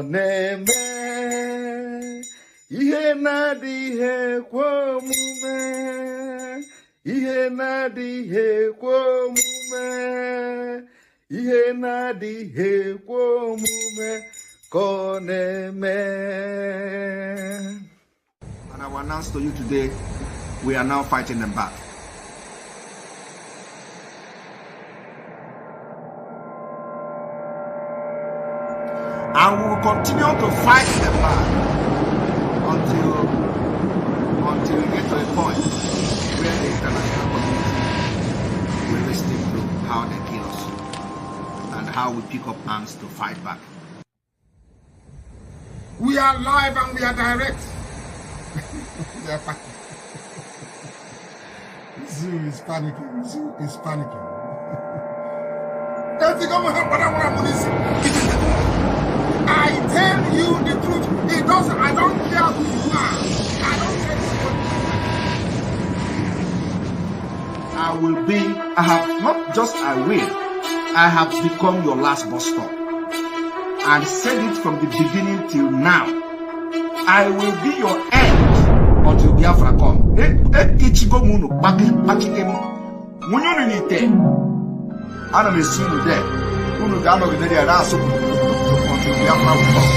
na-eme ihe na-adịghị ekwe omume, ihe na-adịghị ekwe omume, ihe na-adịghị ekwe omume ka ọ na-eme. And I will announce to you today, we are now fighting them back. And we will continue to fight them back until we get to a point where the international community will listen to how they kill us and how we pick up arms to fight back. We are live and we are direct. Zoo is panicking. Zoo is panicking. I tell you the truth. It doesn't. I don't care who you are. I don't care. I will be. I have not just. I will. I have become your last bus stop. And said it from the beginning till now. I will be your end until Biafra come. Ichigo munu bakikem. Munyo ni te. Ana me see you there. Unu ga no gide there na so until Biafra will come.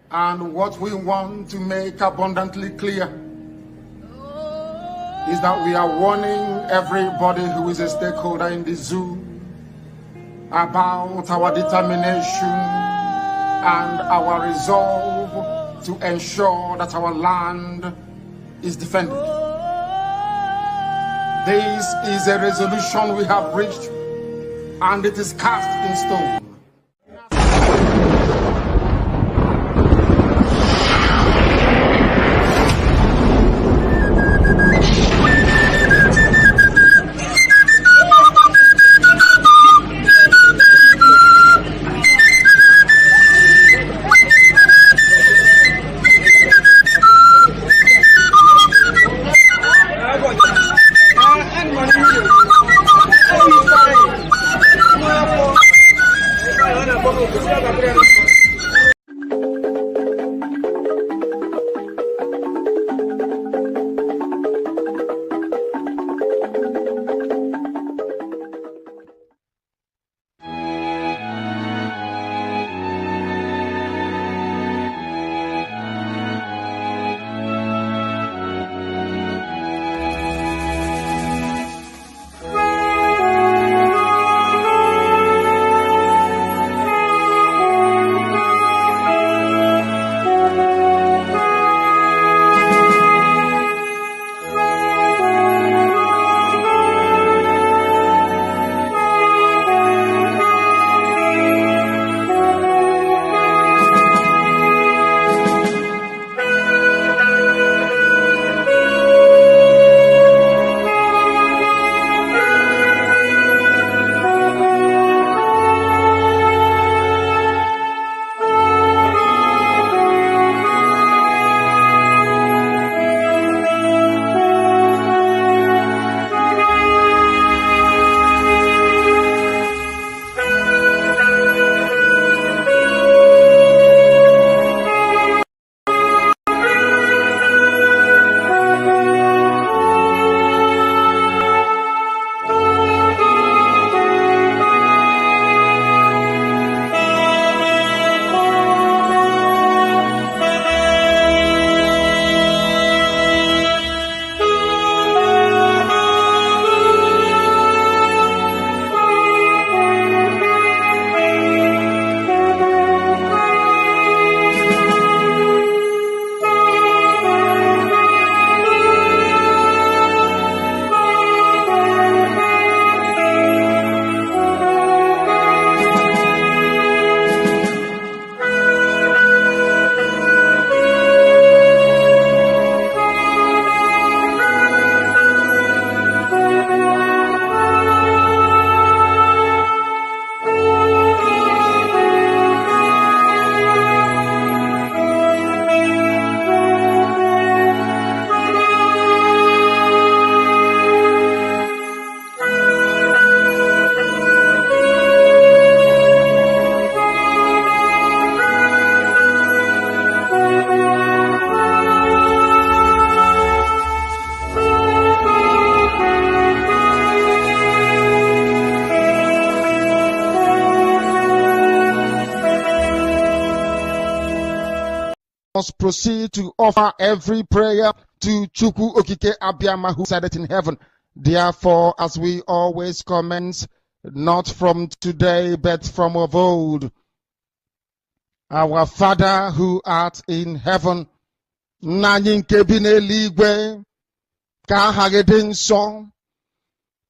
And what we want to make abundantly clear is that we are warning everybody who is a stakeholder in the zoo about our determination and our resolve to ensure that our land is defended. This is a resolution we have reached, and it is cast in stone. must proceed to offer every prayer to Chukwu Okike Abiyama, who said it in heaven. Therefore, as we always commence, not from today, but from of old, our Father who art in heaven, nanyị nke bi n'eluigwe, ka aha gị dị nsọ,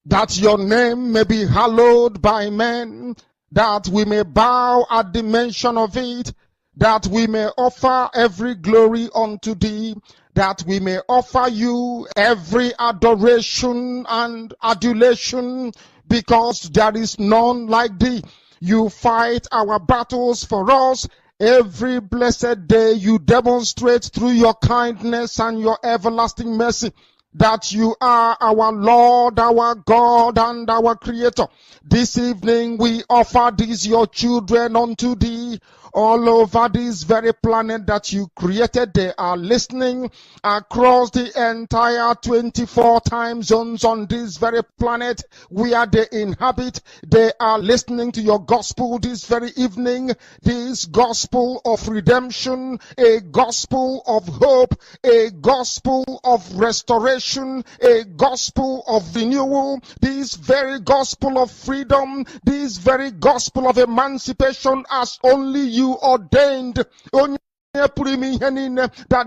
that your name may be hallowed by men, that we may bow at the mention of it, that we may offer every glory unto thee, that we may offer you every adoration and adulation, because there is none like thee. You fight our battles for us. Every blessed day you demonstrate through your kindness and your everlasting mercy that you are our Lord, our God, and our Creator. This evening we offer these your children unto thee. All over this very planet that you created, they are listening across the entire 24 time zones on this very planet where they inhabit. They are listening to your gospel this very evening, this gospel of redemption, a gospel of hope, a gospel of restoration, a gospel of renewal, this very gospel of freedom, this very gospel of emancipation, as only you ordained. That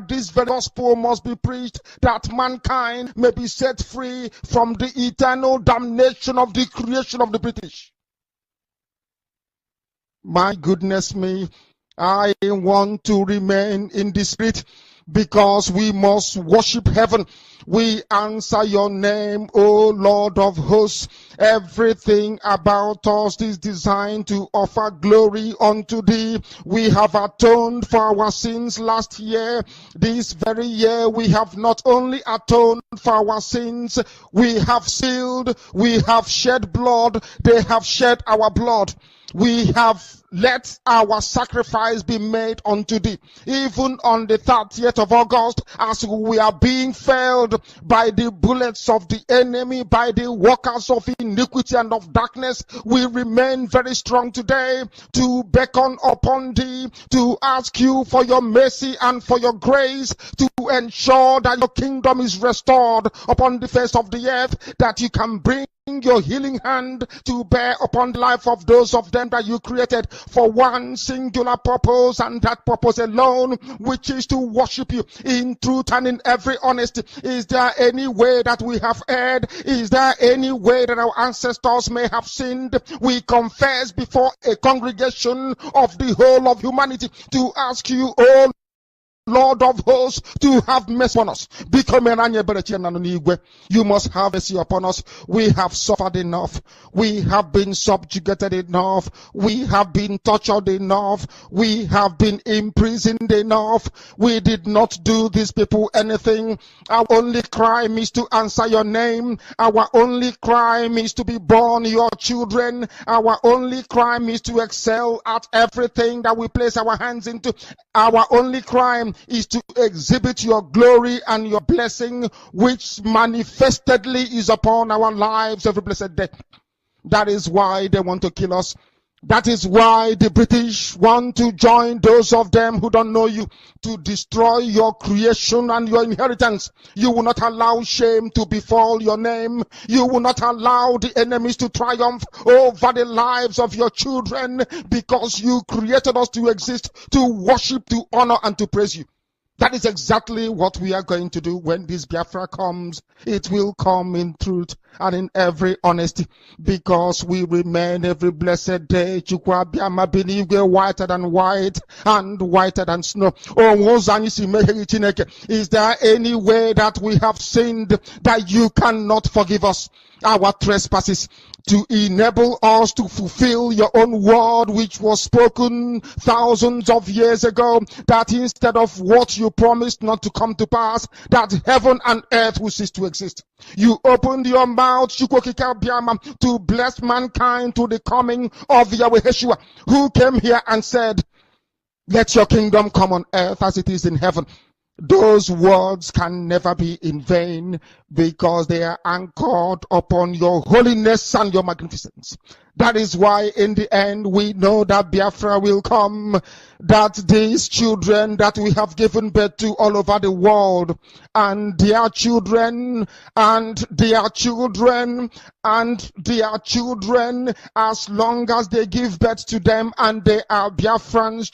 this very gospel must be preached, that mankind may be set free from the eternal damnation of the creation of the British. My goodness me, I want to remain in the spirit, because we must worship heaven. We answer your name, O Lord of hosts. Everything about us is designed to offer glory unto thee. We have atoned for our sins last year. This very year we have not only atoned for our sins, we have sealed, we have shed blood, they have shed our blood. We have let our sacrifice be made unto thee. Even on the 30th of August, as we are being felled by the bullets of the enemy, by the workers of iniquity and of darkness, we remain very strong today to beckon upon thee, to ask you for your mercy and for your grace, to ensure that your kingdom is restored upon the face of the earth, that you can bring your healing hand to bear upon the life of those of them that you created for one singular purpose, and that purpose alone, which is to worship you in truth and in every honesty. Is there any way that we have erred? Is there any way that our ancestors may have sinned? We confess before a congregation of the whole of humanity to ask you, oh Lord of hosts, to have mercy on us. You must have mercy upon us. We have suffered enough. We have been subjugated enough. We have been tortured enough. We have been imprisoned enough. We did not do these people anything. Our only crime is to answer your name. Our only crime is to be born your children. Our only crime is to excel at everything that we place our hands into. Our only crime is to exhibit your glory and your blessing, which manifestedly is upon our lives every blessed day. That is why they want to kill us. That is why the British want to join those of them who don't know you to destroy your creation and your inheritance. You will not allow shame to befall your name. You will not allow the enemies to triumph over the lives of your children, because you created us to exist, to worship, to honor, and to praise you. That is exactly what we are going to do when this Biafra comes. It will come in truth and in every honesty, because we remain every blessed day whiter than white and whiter than snow. Is there any way that we have sinned that you cannot forgive us our trespasses, to enable us to fulfill your own word, which was spoken thousands of years ago, that instead of what you promised not to come to pass, that heaven and earth will cease to exist? You opened your mouth to bless mankind to the coming of Yahweh Yeshua, who came here and said, let your kingdom come on earth as it is in heaven. Those words can never be in vain, because they are anchored upon your holiness and your magnificence. That is why in the end we know that Biafra will come, that these children that we have given birth to all over the world, and their children, and their children, and their children, as long as they give birth to them and they are Biafrans,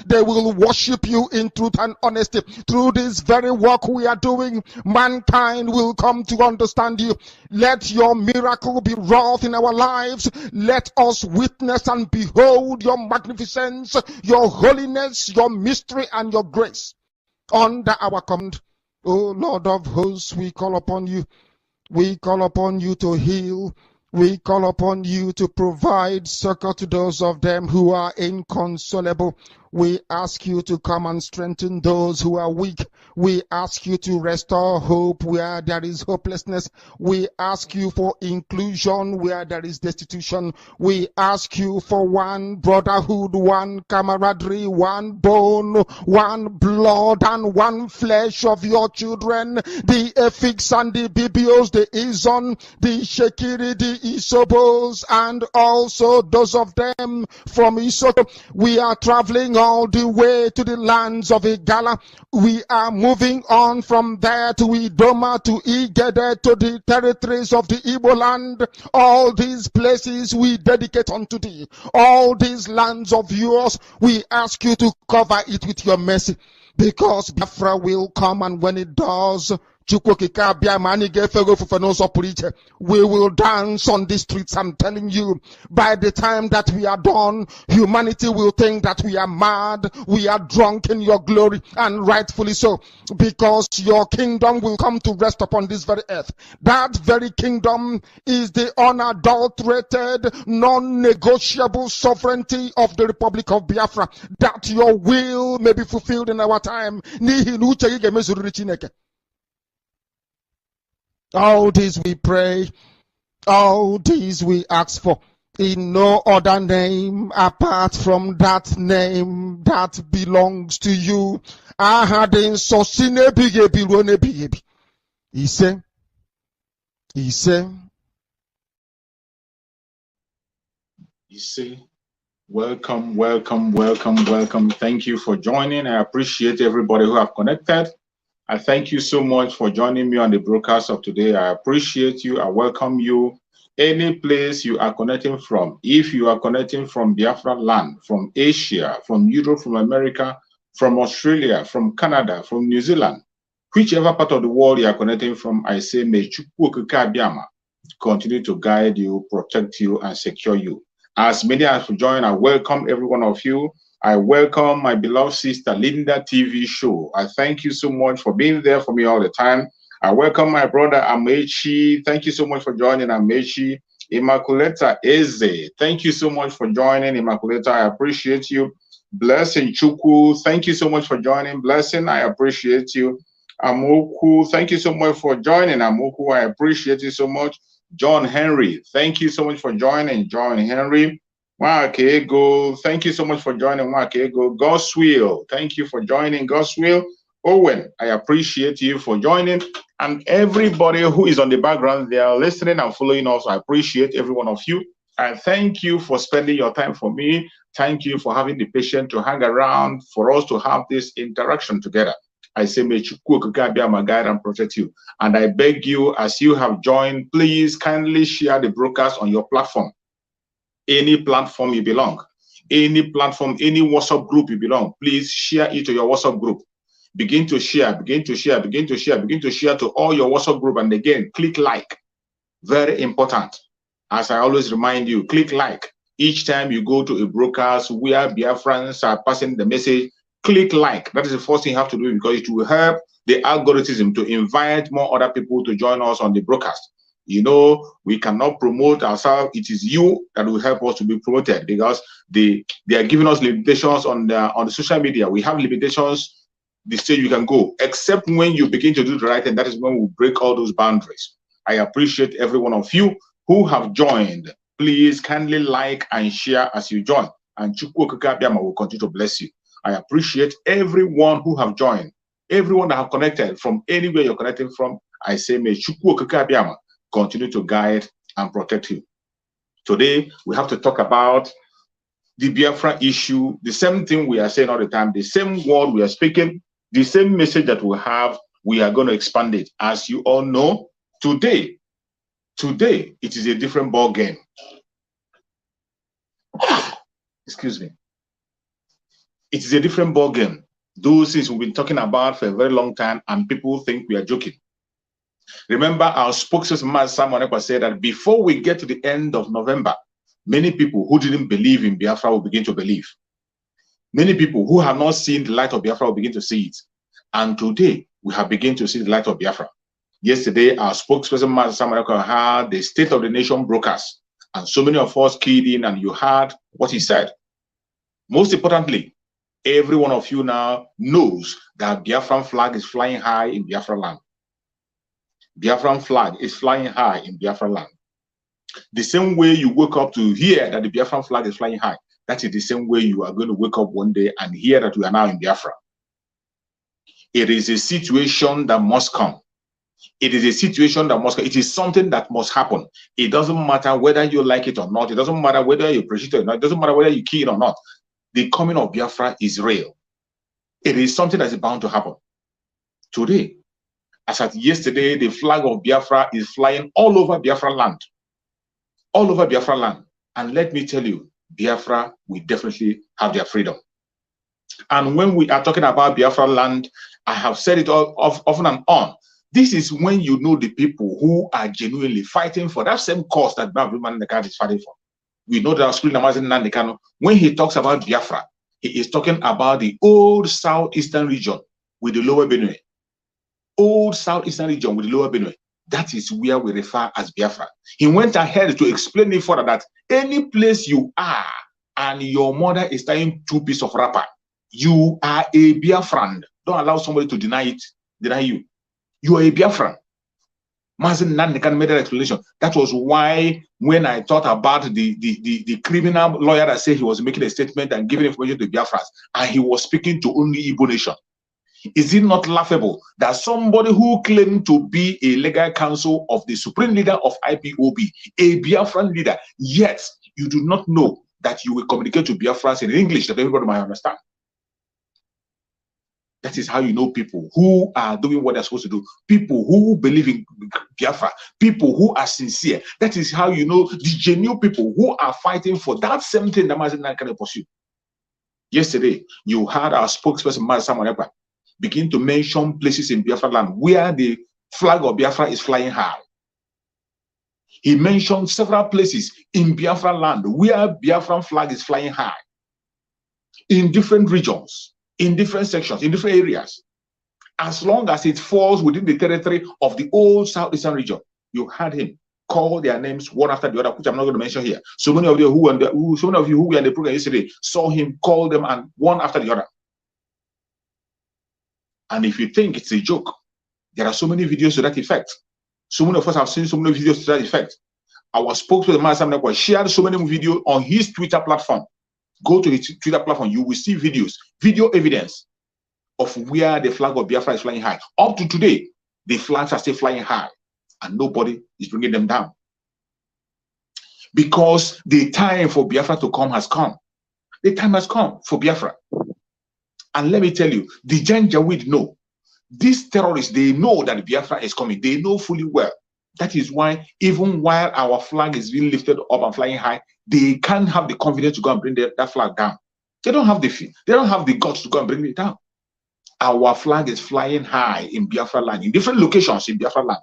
they will worship you in truth and honesty. Through this very work we are doing, mankind will come to understand you. Let your miracle be wrought in our lives. Let us witness and behold your magnificence, your holiness, your mystery, and your grace. Under our command, O Lord of hosts, we call upon you. We call upon you to heal. We call upon you to provide succor to those of them who are inconsolable. We ask you to come and strengthen those who are weak. We ask you to restore hope where there is hopelessness. We ask you for inclusion where there is destitution. We ask you for one brotherhood, one camaraderie, one bone, one blood, and one flesh of your children. The Efiks and the Bibios, the Izon, the Shekiri, the Isobos, and also those of them from Isoko. We are traveling all the way to the lands of Igala. We are moving on from there to Idoma, to Igede, to the territories of the Igbo land. All these places we dedicate unto thee. All these lands of yours, we ask you to cover it with your mercy, because Biafra will come, and when it does, we will dance on the streets. I'm telling you, by the time that we are done, humanity will think that we are mad, we are drunk in your glory, and rightfully so, because your kingdom will come to rest upon this very earth. That very kingdom is the unadulterated, non-negotiable sovereignty of the Republic of Biafra, that your will may be fulfilled in our time. All this we pray, all this we ask for, in no other name apart from that name that belongs to you. He said, welcome, welcome, welcome, welcome. Thank you for joining. I appreciate everybody who have connected. I thank you so much for joining me on the broadcast of today. I appreciate you. I welcome you. Any place you are connecting from, if you are connecting from Biafra land, from Asia, from Europe, from America, from Australia, from Canada, from New Zealand, whichever part of the world you are connecting from, I say, may Chukwu Okike Abiama continue to guide you, protect you, and secure you. As many as have joined, I welcome every one of you. I welcome my beloved sister, Linda TV Show. I thank you so much for being there for me all the time. I welcome my brother, Amechi. Thank you so much for joining, Amechi. Immaculata Eze. Thank you so much for joining, Immaculata. I appreciate you. Blessing Chukwu. Thank you so much for joining. Blessing, I appreciate you. Amoku, thank you so much for joining. Amoku, I appreciate you so much. John Henry, thank you so much for joining. John Henry. Wakego, thank you so much for joining. Wakego. Goswill, thank you for joining. Goswill. Owen, I appreciate you for joining. And everybody who is on the background, they are listening and following us. I appreciate every one of you. And thank you for spending your time for me. Thank you for having the patience to hang around for us to have this interaction together. I say, may Chukwu Okike Abiama guide and protect you. And I beg you, as you have joined, please kindly share the broadcast on your platform. Any platform you belong, any platform, any WhatsApp group you belong, please share it to your WhatsApp group. Begin to share, begin to share, begin to share, begin to share to all your WhatsApp group. And again, click like. Very important. As I always remind you, click like. Each time you go to a broadcast where Biafrans are passing the message, click like. That is the first thing you have to do, because it will help the algorithm to invite more other people to join us on the broadcast. You know, we cannot promote ourselves. It is you that will help us to be promoted, because they are giving us limitations on the social media. We have limitations the stage you can go, except when you begin to do the right thing. That is when we break all those boundaries. I appreciate every one of you who have joined. Please kindly like and share as you join, and Chukwu Okike Abiama will continue to bless you. I appreciate everyone who have joined, everyone that have connected from anywhere you're connecting from. I say, may Chukwu Okike Abiama continue to guide and protect you. Today, we have to talk about the Biafra issue, the same thing we are saying all the time, the same word we are speaking, the same message that we have, we are going to expand it. As you all know, today, it is a different ball game. Excuse me. It is a different ball game. Those things we've been talking about for a very long time, and people think we are joking. Remember, our spokesperson, Samuel, said that before we get to the end of November, many people who didn't believe in Biafra will begin to believe. Many people who have not seen the light of Biafra will begin to see it. And today, we have begun to see the light of Biafra. Yesterday, our spokesperson, Samuel, had the State of the Nation broadcast. And so many of us keyed in, and you heard what he said. Most importantly, every one of you now knows that Biafran flag is flying high in Biafra land. Biafran flag is flying high in Biafra land. The same way you wake up to hear that the Biafran flag is flying high, that is the same way you are going to wake up one day and hear that we are now in Biafra. It is a situation that must come. It is a situation that must come. It is something that must happen. It doesn't matter whether you like it or not. It doesn't matter whether you appreciate it or not. It doesn't matter whether you key it or not. The coming of Biafra is real. It is something that is bound to happen. Today, as at yesterday, the flag of Biafra is flying all over Biafra land. All over Biafra land. And let me tell you, Biafra will definitely have their freedom. And when we are talking about Biafra land, I have said it often and on. This is when you know the people who are genuinely fighting for that same cause that Biafra is fighting for. We know that Screen Namazin Nandekano, when he talks about Biafra, he is talking about the old southeastern region with the lower Benue. Old southeastern region with the lower Benue. That is where we refer as Biafra. He went ahead to explain it further that any place you are and your mother is tying 2 pieces of wrapper, you are a Biafran. Don't allow somebody to deny you. You are a Biafran. Mazin Nandekan made that explanation. That was why when I thought about the criminal lawyer that said he was making a statement and giving information to Biafrans, and he was speaking to only Igbo nation. Is it not laughable that somebody who claimed to be a legal counsel of the supreme leader of IPOB, a Biafran leader, yet you do not know that you will communicate to Biafrans in English that everybody might understand? That is how you know people who are doing what they're supposed to do. People who believe in Biafra. People who are sincere. That is how you know the genuine people who are fighting for that same thing that Mazin can pursue. Yesterday, you heard our spokesperson, Samuel, begin to mention places in Biafra land where the flag of Biafra is flying high. He mentioned several places in Biafra land where Biafran flag is flying high. In different regions, in different sections, in different areas. As long as it falls within the territory of the old southeastern region, you heard him call their names one after the other, which I'm not going to mention here. So many of you who were in the program yesterday saw him call them and one after the other. And if you think it's a joke, there are so many videos to that effect. So many of us have seen so many videos to that effect. Our spokesperson shared so many videos on his Twitter platform. Go to his Twitter platform, you will see videos, video evidence of where the flag of Biafra is flying high. Up to today, the flags are still flying high, and nobody is bringing them down. Because the time for Biafra to come has come. The time has come for Biafra. And let me tell you, the Janjaweed know. These terrorists, they know that Biafra is coming. They know fully well. That is why, even while our flag is being lifted up and flying high, they can't have the confidence to go and bring that flag down. They don't have the guts to go and bring it down. Our flag is flying high in Biafra land, in different locations in Biafra land.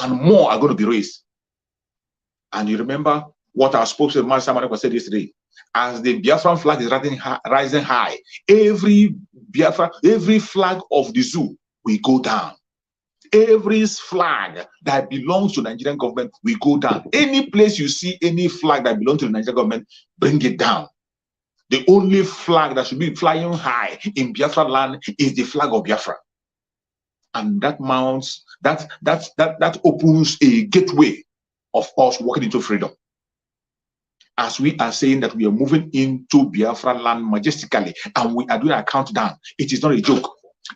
And more are going to be raised. And you remember what our spokesman said yesterday. As the Biafran flag is rising high, every flag of the zoo will go down. Every flag that belongs to the Nigerian government will go down. Any place you see any flag that belongs to the Nigerian government, bring it down. The only flag that should be flying high in Biafra land is the flag of Biafra. And that mounts, that opens a gateway of us walking into freedom. As we are saying that we are moving into Biafra land majestically and we are doing a countdown, it is not a joke.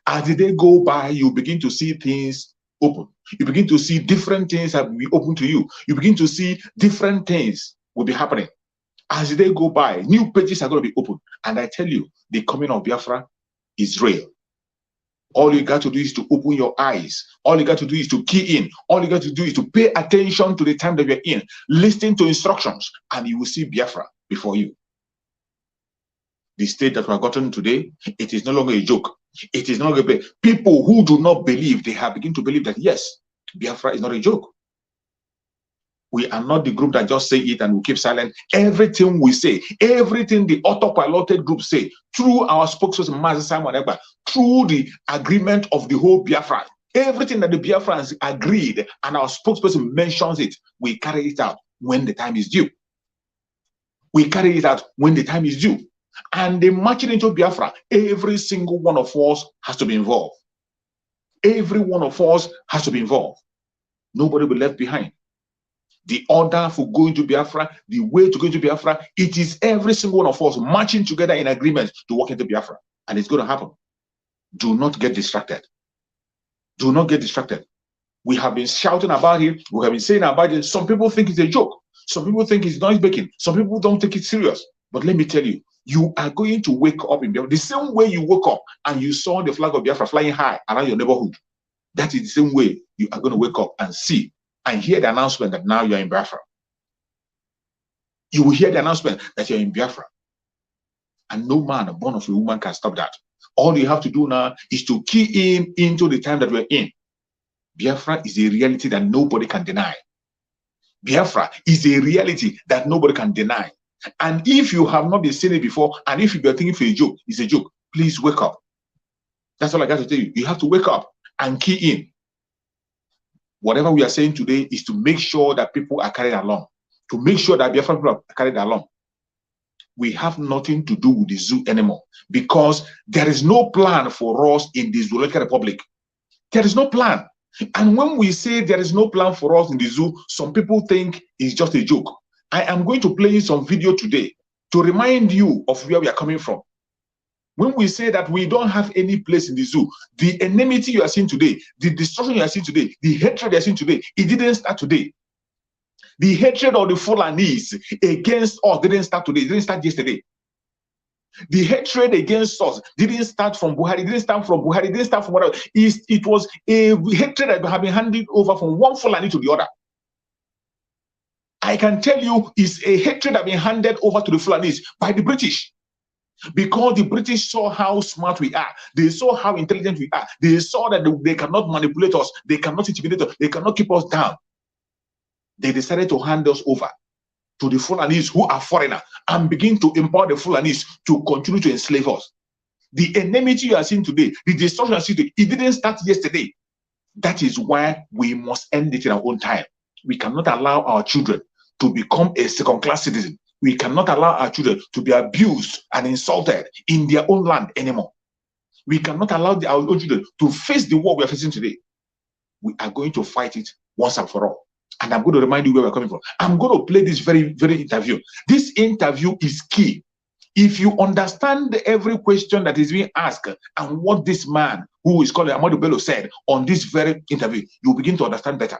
As the day go by, you begin to see things open. You begin to see different things that will be open to you. You begin to see different things will be happening. As they go by, new pages are going to be open. And I tell you, the coming of Biafra is real. All you got to do is to open your eyes. All you got to do is to key in. All you got to do is to pay attention to the time that you're in. Listen to instructions, and you will see Biafra before you. The state that we have gotten today, it is no longer a joke. It is no longer a people who do not believe, they have begun to believe that yes, Biafra is not a joke. We are not the group that just say it and we keep silent. Everything we say, everything the autopiloted group say, through our spokesperson, Master Simon Ekpa, through the agreement of the whole Biafra, everything that the Biafrans agreed and our spokesperson mentions it, we carry it out when the time is due. We carry it out when the time is due. And the marching into Biafra, every single one of us has to be involved. Every one of us has to be involved. Nobody will be left behind. The order for going to Biafra, the way to go to Biafra, it is every single one of us marching together in agreement to walk into Biafra. And it's going to happen. Do not get distracted. Do not get distracted. We have been shouting about it. We have been saying about it. Some people think it's a joke. Some people think it's noise making. Some people don't take it serious. But let me tell you, you are going to wake up in Biafra. The same way you woke up and you saw the flag of Biafra flying high around your neighborhood. That is the same way you are going to wake up and see and hear the announcement that now you're in Biafra. You will hear the announcement that you're in Biafra. And no man born of a woman can stop that. All you have to do now is to key in into the time that we're in. Biafra is a reality that nobody can deny. Biafra is a reality that nobody can deny. And if you have not been seeing it before, and if you're thinking for a joke, it's a joke, please wake up. That's all I got to tell you. You have to wake up and key in. Whatever we are saying today is to make sure that people are carried along, to make sure that Biafra people are carried along. We have nothing to do with the zoo anymore because there is no plan for us in the Zoological Republic. There is no plan. And when we say there is no plan for us in the zoo, some people think it's just a joke. I am going to play you some video today to remind you of where we are coming from. When we say that we don't have any place in the zoo, the enmity you are seeing today, the destruction you are seeing today, the hatred you are seeing today, it didn't start today. The hatred of the Fulanis against us didn't start today, it didn't start yesterday. The hatred against us didn't start from Buhari, it didn't start from Buhari, it didn't start from whatever. It was a hatred that had been handed over from one Fulani to the other. I can tell you it's a hatred that has been handed over to the Fulanis by the British. Because the British saw how smart we are. They saw how intelligent we are. They saw that they cannot manipulate us. They cannot intimidate us. They cannot keep us down. They decided to hand us over to the Fulanis who are foreigners and begin to empower the Fulanis to continue to enslave us. The enmity you are seeing today, the destruction you are seeing today, it didn't start yesterday. That is why we must end it in our own time. We cannot allow our children to become a second-class citizen. We cannot allow our children to be abused and insulted in their own land anymore. We cannot allow our own children to face the war we are facing today. We are going to fight it once and for all. And I'm going to remind you where we're coming from. I'm going to play this very interview. This interview is key. If you understand every question that is being asked and what this man who is called Amadou Bello said on this very interview, you'll begin to understand better.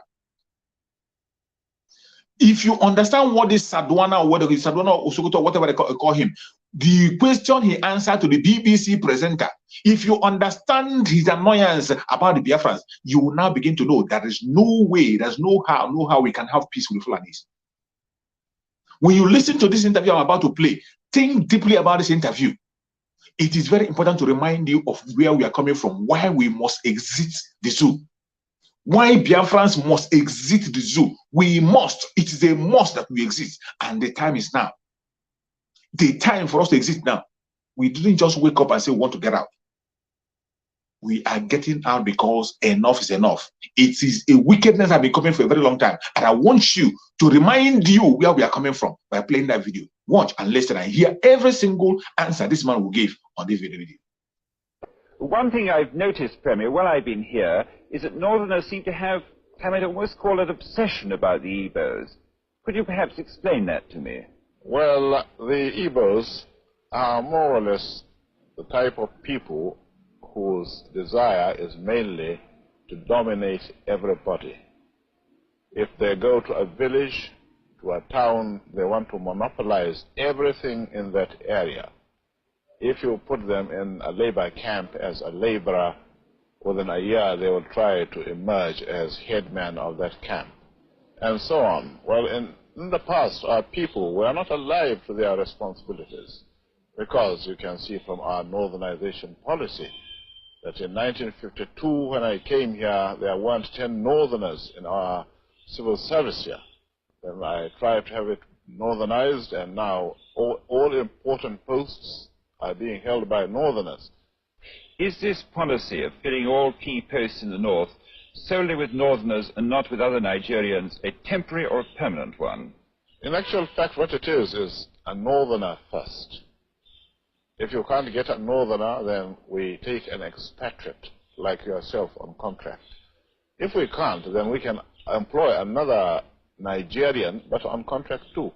If you understand what is Sadwana or whatever, Sadwana or Sokoto, whatever they call him, the question he answered to the BBC presenter, if you understand his annoyance about the Biafrans, you will now begin to know there is no way, there's no how we can have peace with the Fulanis. When you listen to this interview I'm about to play, think deeply about this interview. It is very important to remind you of where we are coming from, why we must exit the zoo. Why Biafrans must exit the zoo. We must. It is a must that we exist. And the time is now. The time for us to exist now. We didn't just wake up and say we want to get out. We are getting out because enough is enough. It is a wickedness that has been coming for a very long time. And I want you to remind you where we are coming from by playing that video. Watch and listen and hear every single answer this man will give on this video. One thing I've noticed, Premier, while I've been here, is that Northerners seem to have, I might almost call it, obsession about the Igbos. Could you perhaps explain that to me? Well, the Igbos are more or less the type of people whose desire is mainly to dominate everybody. If they go to a village, to a town, they want to monopolize everything in that area. If you put them in a labor camp as a laborer, within a year they will try to emerge as headman of that camp, and so on. Well, in the past, our people were not alive to their responsibilities, because you can see from our northernization policy that in 1952, when I came here, there weren't 10 northerners in our civil service here. Then I tried to have it northernized, and now all important posts are being held by northerners. Is this policy of filling all key posts in the north solely with northerners and not with other Nigerians a temporary or a permanent one? In actual fact, what it is a northerner first. If you can't get a northerner, then we take an expatriate like yourself on contract. If we can't, then we can employ another Nigerian, but on contract too.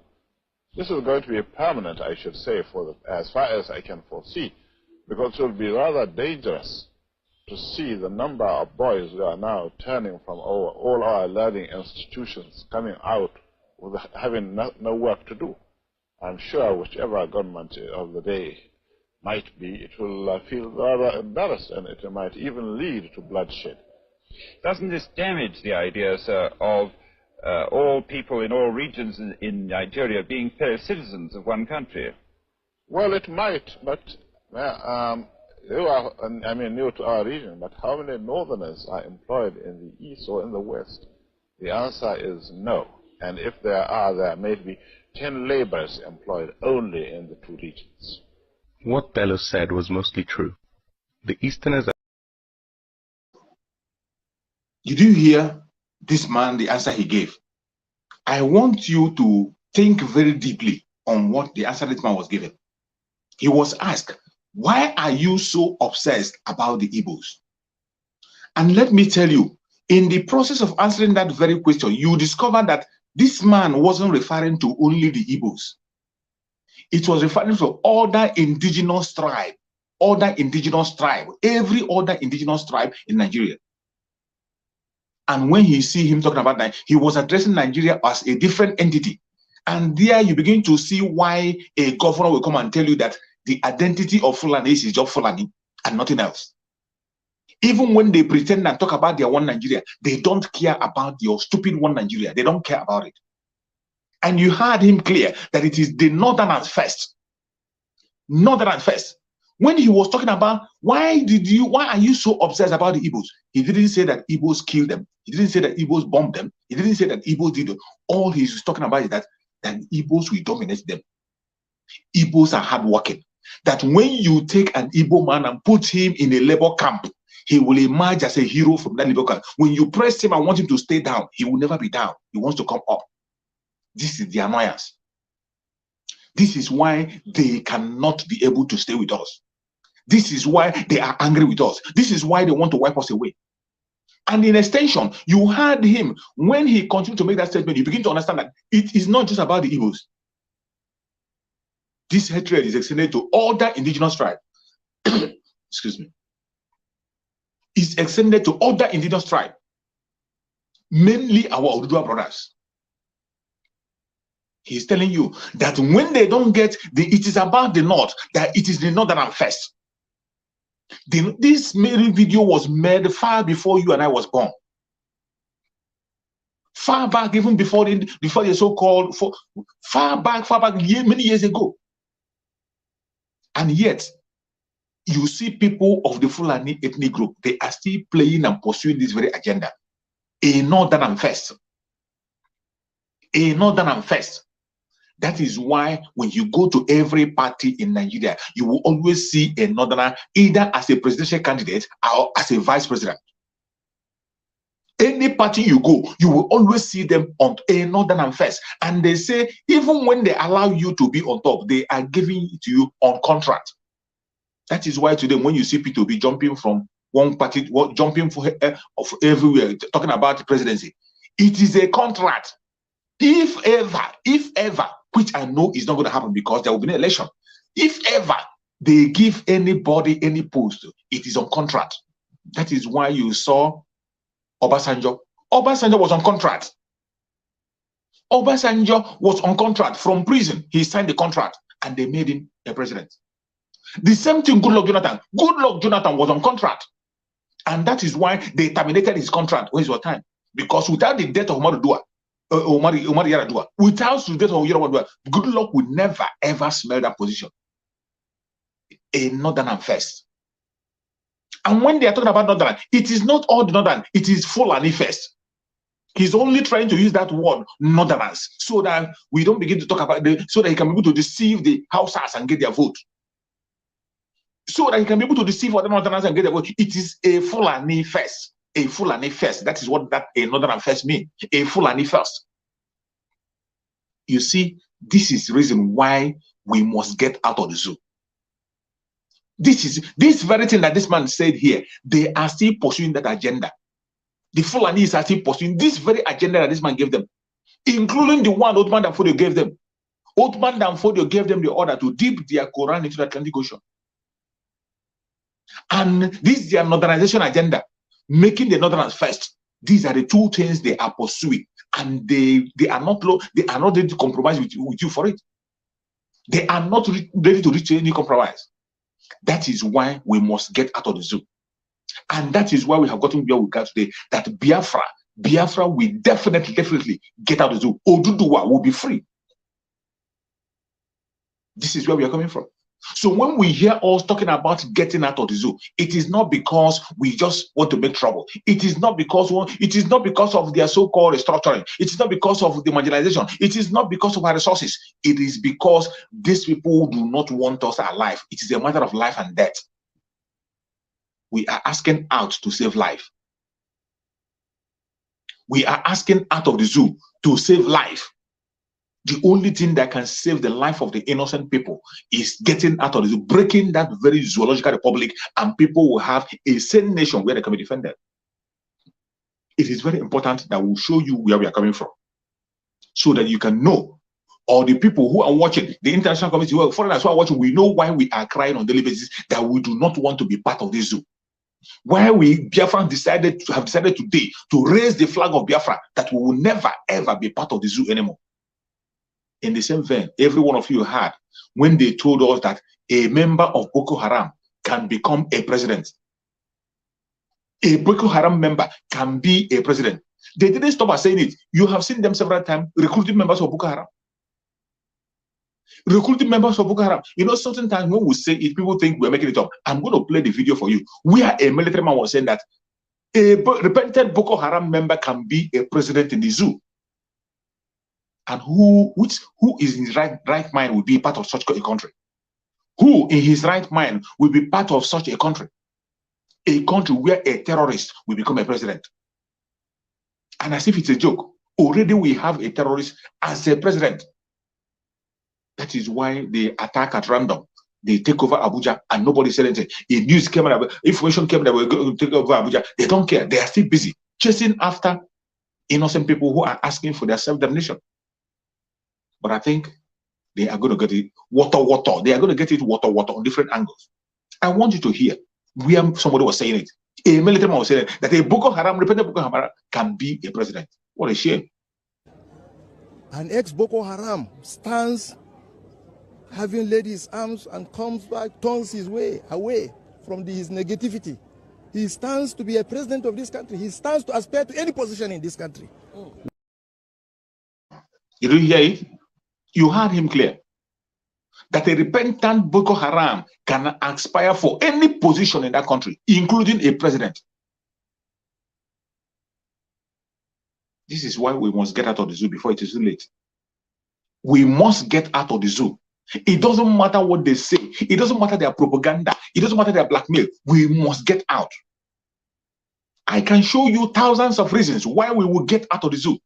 This is going to be permanent, I should say, as far as I can foresee, because it will be rather dangerous to see the number of boys who are now turning from all our learning institutions, coming out with having no work to do. I'm sure whichever government of the day might be, it will feel rather embarrassed, and it might even lead to bloodshed. Doesn't this damage the idea, sir, of all people in all regions in Nigeria being fellow citizens of one country? Well, it might, but you are, I mean, new to our region, but how many northerners are employed in the east or in the west? The answer is no. And if there are, there may be 10 laborers employed only in the two regions. What Bello said was mostly true. The Easterners are... Did you hear this man, the answer he gave? I want you to think very deeply on what the answer this man was given. He was asked, why are you so obsessed about the Igbos? And let me tell you, in the process of answering that very question, you discover that this man wasn't referring to only the Igbos. It was referring to other indigenous tribe, every other indigenous tribe in Nigeria. And when you see him talking about that, he was addressing Nigeria as a different entity. And there you begin to see why a governor will come and tell you that the identity of Fulani is just Fulani and nothing else. Even when they pretend and talk about their one Nigeria, they don't care about your stupid one Nigeria. They don't care about it. And you heard him clear that it is the northerners first. Northerners first. When he was talking about why are you so obsessed about the Igbos? He didn't say that Igbos killed them. He didn't say that Igbos bombed them. He didn't say that Igbos did it. All he's talking about is that Igbos will dominate them. Igbos are hardworking. That when you take an Igbo man and put him in a labor camp, he will emerge as a hero from that labor camp. When you press him and want him to stay down, he will never be down. He wants to come up. This is the annoyance. This is why they cannot be able to stay with us. This is why they are angry with us. This is why they want to wipe us away. And in extension, you heard him, when he continued to make that statement, you begin to understand that it is not just about the Igbos. This hatred is extended to other indigenous tribes. Excuse me. It's extended to other indigenous tribes, mainly our Oduduwa brothers. He's telling you that when they don't get it is about the north, that it is the northern first. This video was made far before you and I was born. Far back, even before the so-called, far back, many years ago. And yet, you see people of the Fulani ethnic group, they are still playing and pursuing this very agenda. A northern first. A northern first. That is why when you go to every party in Nigeria, you will always see a northerner either as a presidential candidate or as a vice president. Any party you go, you will always see them on a northern first. And they say, even when they allow you to be on top, they are giving it to you on contract. That is why today, when you see people be jumping from one party, jumping for everywhere, talking about the presidency, it is a contract. If ever, which I know is not going to happen because there will be an election. If ever they give anybody any post, it is on contract. That is why you saw Obasanjo. Obasanjo was on contract. Obasanjo was on contract from prison. He signed the contract and they made him a president. The same thing, Goodluck Jonathan. Goodluck Jonathan was on contract. And that is why they terminated his contract. Where's your time? Because without the death of Omar Yar'Adua, without the death of Yar'Adua, Goodluck would never ever smell that position. A northern first. And when they are talking about northern, it is not all the northern, it is Fulani first. He's only trying to use that word northerners so that we don't begin to talk about so that he can be able to deceive the Hausas and get their vote. So that he can be able to deceive other northerners and get their vote. It is a Fulani first. A Fulani first. That is what that a northern first means. A Fulani first. You see, this is the reason why we must get out of the zoo. This is this very thing that this man said here. They are still pursuing that agenda. The Fulanis are still pursuing this very agenda that this man gave them, including the one Othman Danfodio gave them. Othman Danfodio gave them the order to dip their Quran into the Atlantic Ocean. And this is their northernization agenda, making the northerners first. These are the two things they are pursuing, and they are not ready to compromise with you for it. They are not ready to reach any compromise. That is why we must get out of the zoo. And that is why we have gotten where we got today, that Biafra will definitely get out of the zoo. Oduduwa will be free. This is where we are coming from. So when we hear us talking about getting out of the zoo, it is not because we just want to make trouble. It is not because of their so-called restructuring. It is not because of the marginalization. It is not because of our resources. It is because these people do not want us alive. It is a matter of life and death. We are asking out to save life. We are asking out of the zoo to save life. The only thing that can save the life of the innocent people is getting out of the zoo, breaking that very zoological republic, and people will have a sane nation where they can be defended. It is very important that we show you where we are coming from, so that you can know, or the people who are watching, the international community, who are foreigners who are watching, we know why we are crying on a daily basis that we do not want to be part of this zoo. Why we Biafra have decided today to raise the flag of Biafra, that we will never ever be part of the zoo anymore. In the same vein, every one of you had when they told us that a member of Boko Haram can become a president. A Boko Haram member can be a president. They didn't stop us saying it. You have seen them several times recruiting members of Boko Haram. Recruiting members of Boko Haram. You know, sometimes when we say it, people think we're making it up. I'm going to play the video for you. Where a military man was saying that a repentant Boko Haram member can be a president in the zoo. And who is in his right mind will be part of such a country? Who in his right mind will be part of such a country? A country where a terrorist will become a president. And as if it's a joke, already we have a terrorist as a president. That is why they attack at random. They take over Abuja and nobody said anything. If news came out, information came that we're going to take over Abuja, they don't care. They are still busy chasing after innocent people who are asking for their self-damnation. But I think they are going to get it water. They are going to get it water on different angles. I want you to hear where somebody was saying it. A military man was saying it, that a Boko Haram, repentant Boko Haram, can be a president. What a shame. An ex-Boko Haram stands having laid his arms and comes back, turns his way away from his negativity. He stands to be a president of this country. He stands to aspire to any position in this country. You didn't hear it? You heard him clear. That a repentant Boko Haram can aspire for any position in that country, including a president. This is why we must get out of the zoo before it is too late. We must get out of the zoo. It doesn't matter what they say. It doesn't matter their propaganda. It doesn't matter their blackmail. We must get out. I can show you thousands of reasons why we will get out of the zoo.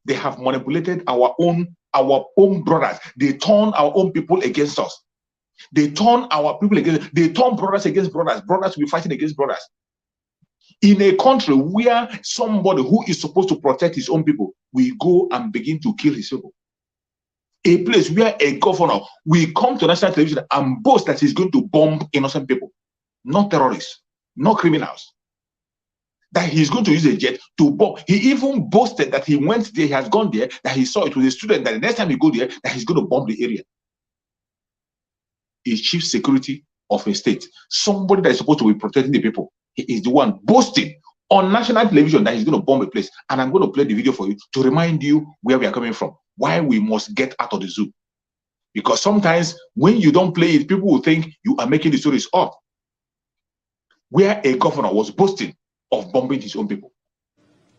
They have manipulated our own brothers. They turn our own people against us. They turn our people against. They turn brothers against brothers. Brothers will be fighting against brothers. In a country where somebody who is supposed to protect his own people will go and begin to kill his people. A place where a governor will come to national television and boast that he's going to bomb innocent people, not terrorists, not criminals. that he's going to use a jet to bomb. He even boasted that he went there, he has gone there, that he saw it with a student, that the next time he go there, that he's going to bomb the area. A chief security of a state, somebody that is supposed to be protecting the people, he is the one boasting on national television that he's going to bomb a place. And I'm going to play the video for you to remind you where we are coming from, why we must get out of the zoo. Because sometimes when you don't play it, people will think you are making the stories up. Where a governor was boasting of bombing his own people.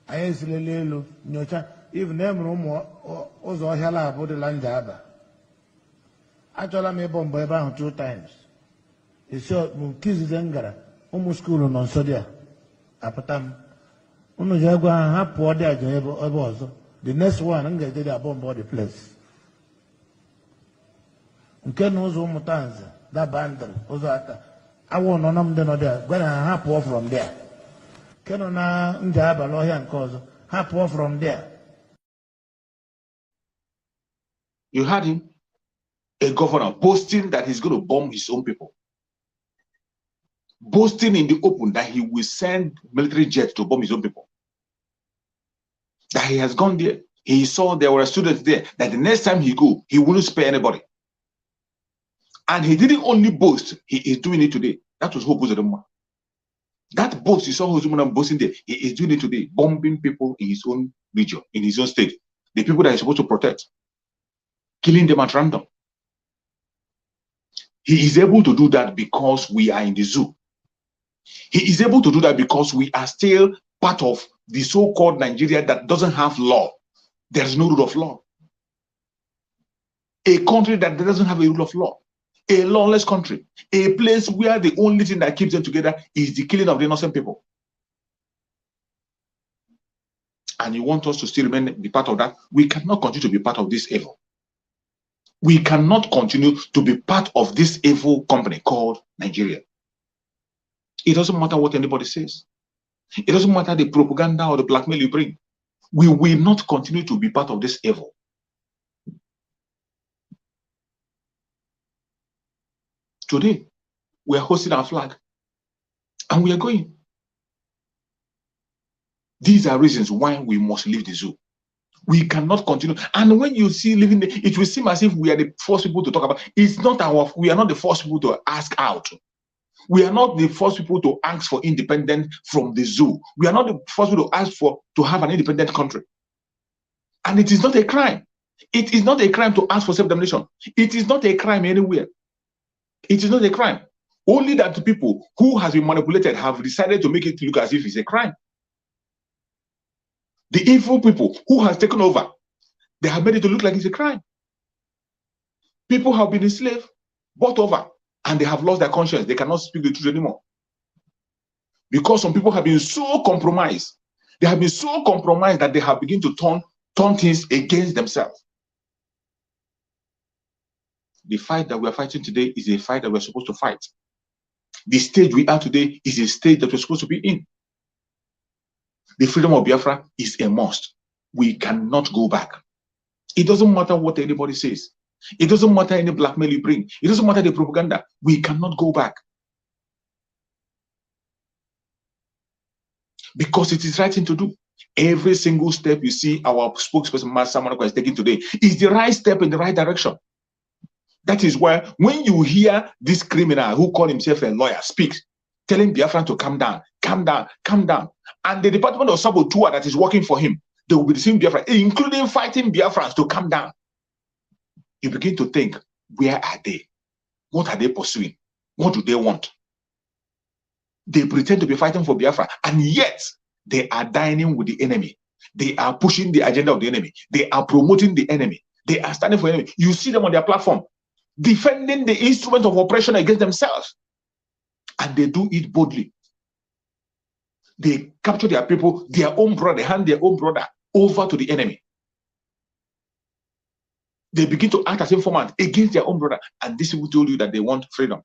Even actually, I bomb about 2 times. It's short, kids Zengara, almost school on Sodia. Apatam. The next one, I'm going to get a bomb body place. Ken knows Mutanza, that bundle, Ozata. I won't know them there. When I hop off from there. Ken on Njaba, lawyer and cause, hop off from there. You had him. A governor boasting that he's going to bomb his own people, boasting in the open that he will send military jets to bomb his own people, that he has gone there, he saw there were students there, that the next time he go, he wouldn't spare anybody. And he didn't only boast, he is doing it today. That was Hobuzadoma. That boast, you saw Hobuzadoma boasting there, he is doing it today, bombing people in his own region, in his own state, the people that he's supposed to protect, killing them at random. He is able to do that because we are in the zoo. He is able to do that because we are still part of the so-called Nigeria that doesn't have law. There's no rule of law. A country that doesn't have a rule of law. A lawless country. A place where the only thing that keeps them together is the killing of the innocent people. And you want us to still be part of that? We cannot continue to be part of this evil. We cannot continue to be part of this evil company called Nigeria. It doesn't matter what anybody says. It doesn't matter the propaganda or the blackmail you bring. We will not continue to be part of this evil. Today, we are hosting our flag and we are going. These are reasons why we must leave the zoo. We cannot continue. And when you see living there, it will seem as if we are the first people to talk about. It's not we are not the first people to ask out. We are not the first people to ask for independence from the zoo. We are not the first people to ask to have an independent country. And it is not a crime. It is not a crime to ask for self-determination. It is not a crime anywhere. It is not a crime. Only that the people who has been manipulated have decided to make it look as if it's a crime. The evil people who has taken over, they have made it to look like it's a crime. People have been enslaved, bought over, and they have lost their conscience. They cannot speak the truth anymore. Because some people have been so compromised. They have been so compromised that they have begun to turn things against themselves. The fight that we are fighting today is a fight that we're supposed to fight. The stage we are today is a stage that we're supposed to be in. The freedom of Biafra is a must. We cannot go back. It doesn't matter what anybody says. It doesn't matter any blackmail you bring. It doesn't matter the propaganda. We cannot go back. Because it is right thing to do. Every single step you see our spokesperson, Master Manako, is taking today is the right step in the right direction. That is why when you hear this criminal who called himself a lawyer speak, telling Biafran to calm down, calm down, calm down. And the Department of Saboteur that is working for him, they will be deceiving Biafra, including fighting Biafrans to calm down. You begin to think, where are they? What are they pursuing? What do they want? They pretend to be fighting for Biafra, and yet they are dining with the enemy. They are pushing the agenda of the enemy. They are promoting the enemy. They are standing for the enemy. You see them on their platform, defending the instrument of oppression against themselves. And they do it boldly. They capture their people, their own brother, they hand their own brother over to the enemy. They begin to act as informant against their own brother. And this people told you that they want freedom.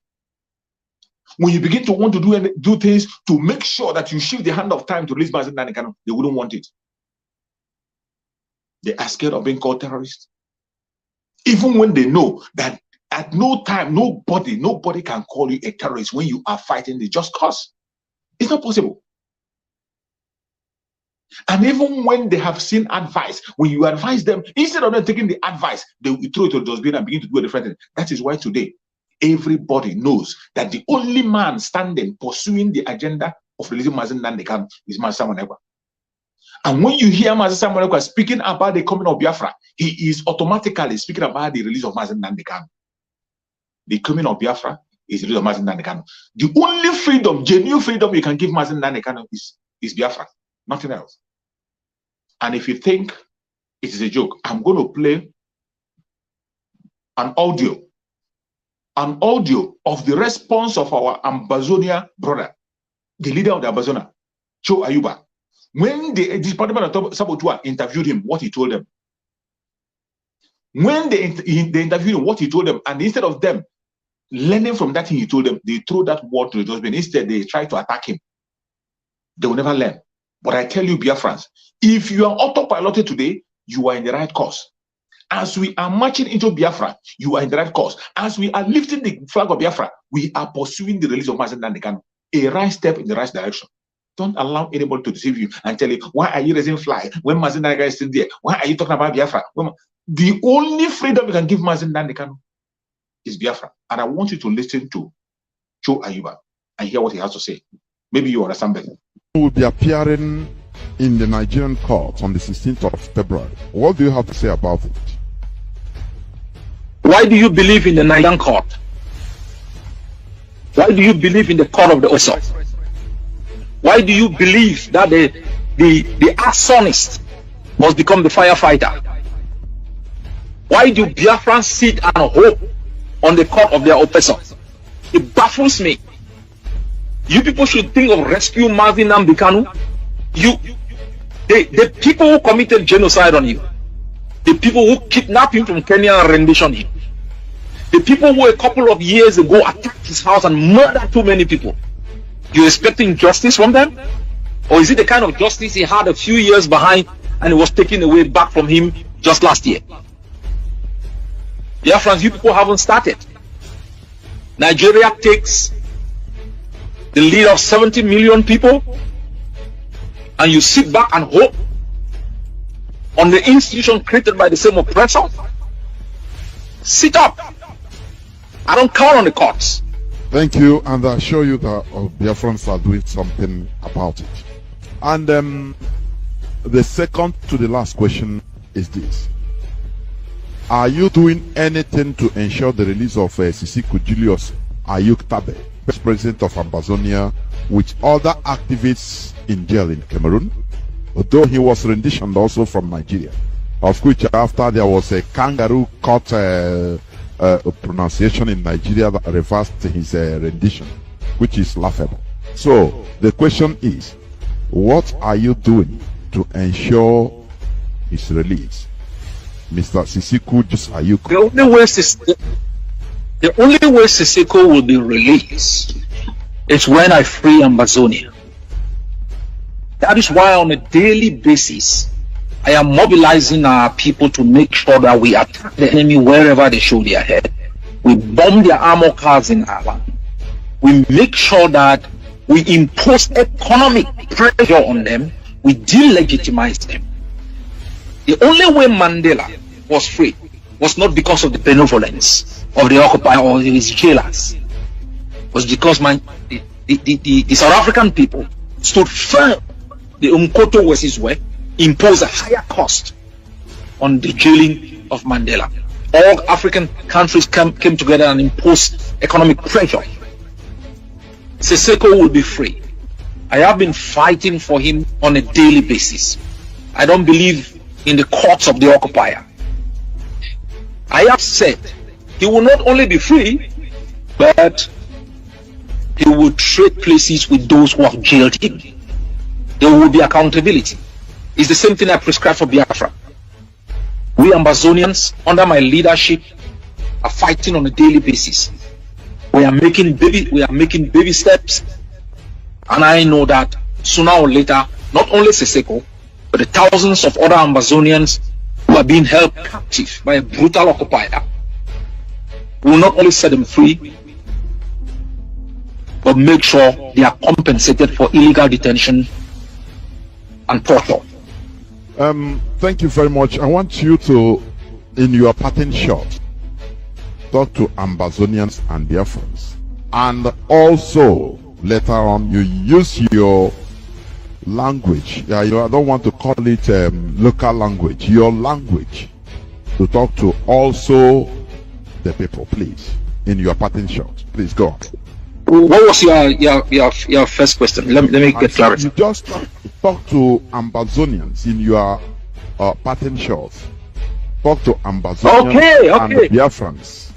When you begin to want to do things to make sure that you shift the hand of time to release Mazen Nanikano, they wouldn't want it. They are scared of being called terrorists. Even when they know that at no time, nobody can call you a terrorist when you are fighting the just cause. It's not possible. And even when they have seen advice, when you advise them, instead of them taking the advice, they will throw it to the dustbin and begin to do a different thing. That is why today, everybody knows that the only man standing pursuing the agenda of releasing Mazen Nnamdi Kanu is Mazi Simon Ekpa. And when you hear Mazi Simon Ekpa speaking about the coming of Biafra, he is automatically speaking about the release of Mazen Nnamdi Kanu. The coming of Biafra is the release of Mazen Nnamdi Kanu. The only freedom, genuine freedom you can give Mazen Nnamdi Kanu is Biafra, nothing else. And if you think it is a joke, I'm going to play an audio of the response of our Ambazonia brother, the leader of the Ambazonia, Cho Ayuba, when the Department of Sabotua interviewed him, what he told them. When they interviewed him, what he told them, and instead of them learning from that thing he told them, they threw that word to the dustbin. Instead, they tried to attack him. They will never learn. But I tell you, Biafrans, if you are autopiloted today, you are in the right course. As we are marching into Biafra, you are in the right course. As we are lifting the flag of Biafra, we are pursuing the release of Mazen Nnamdi Kanu. A right step in the right direction. Don't allow anybody to deceive you and tell you, why are you raising flag when Mazen Nnamdi Kanu is still there? Why are you talking about Biafra? The only freedom you can give Mazen Nnamdi Kanu is Biafra. And I want you to listen to Cho Ayuba and hear what he has to say. Maybe you understand better. Will be appearing in the Nigerian court on the 16th of February. What do you have to say about it? Why do you believe in the Nigerian court? Why do you believe in the court of the oppressor? Why do you believe that the arsonist must become the firefighter? Why do Biafrans sit and hope on the court of their oppressor? It baffles me. You people should think of rescue Mazi Nnamdi Kanu. The people who committed genocide on you, the people who kidnapped him from Kenya and renditioned him, the people who a couple of years ago attacked his house and murdered too many people, you expecting justice from them? Or is it the kind of justice he had a few years behind and it was taken away back from him just last year? Biafrans, you people haven't started. Nigeria takes the lead of 70 million people, and you sit back and hope on the institution created by the same oppressor? Sit up. I don't count on the courts. Thank you, and I assure you that Biafrans are doing something about it. And the second to the last question is this. Are you doing anything to ensure the release of Sisiku Julius Ayuk-Tabe, Vice President of Ambazonia, with other activists in jail in Cameroon, although he was renditioned also from Nigeria, of which after there was a kangaroo court pronunciation in Nigeria that reversed his rendition, which is laughable. So the question is, what are you doing to ensure his release? Mr. Sisiku Ayuk. The only way Sisiku will be released is when I free Ambazonia. That is why on a daily basis I am mobilizing our people to make sure that we attack the enemy wherever they show their head. We bomb their armor cars in our land. We make sure that we impose economic pressure on them. We delegitimize them. The only way Mandela was free was not because of the benevolence of the occupier or his jailers. It was because the South African people stood firm. The Umkhonto Wesizwe imposed a higher cost on the jailing of Mandela. All African countries came together and imposed economic pressure. Siseko will be free. I have been fighting for him on a daily basis. I don't believe in the courts of the occupier. I have said he will not only be free, but he will trade places with those who have jailed him. There will be accountability. It's the same thing I prescribe for Biafra. We Ambazonians, under my leadership, are fighting on a daily basis. We are making baby steps, and I know that sooner or later, not only Siseko, but the thousands of other Ambazonians who are being held captive by a brutal occupier will not only set them free, but make sure they are compensated for illegal detention and torture. Thank you very much. I want you to, in your parting shot, talk to Ambazonians and Biafrans. And also, later on, you use your language. Yeah, I don't want to call it local language. Your language to talk to also the people, please. In your parting shot, please go on. What was your first question? Let me get clarity. You just talk to Ambazonians in your parting shot. Talk to Ambazonians and Biafrans.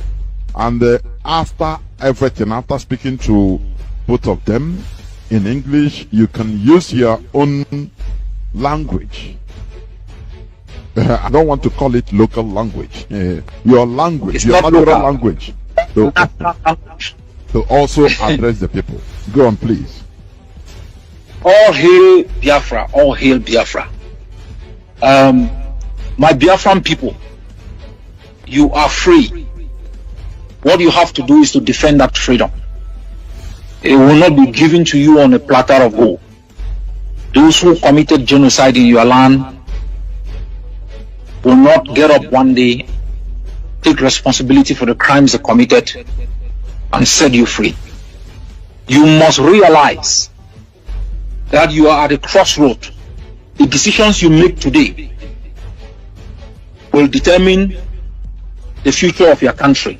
And after everything, after speaking to both of them in English, you can use your own language. I don't want to call it local language. Your language, It's your not natural local. language. To also address the people. Go on, please. All hail Biafra, all hail Biafra. My Biafran people, you are free. What you have to do is to defend that freedom. It will not be given to you on a platter of gold. Those who committed genocide in your land will not get up one day, take responsibility for the crimes they committed, and set you free. You must realize that you are at a crossroad. The decisions you make today will determine the future of your country,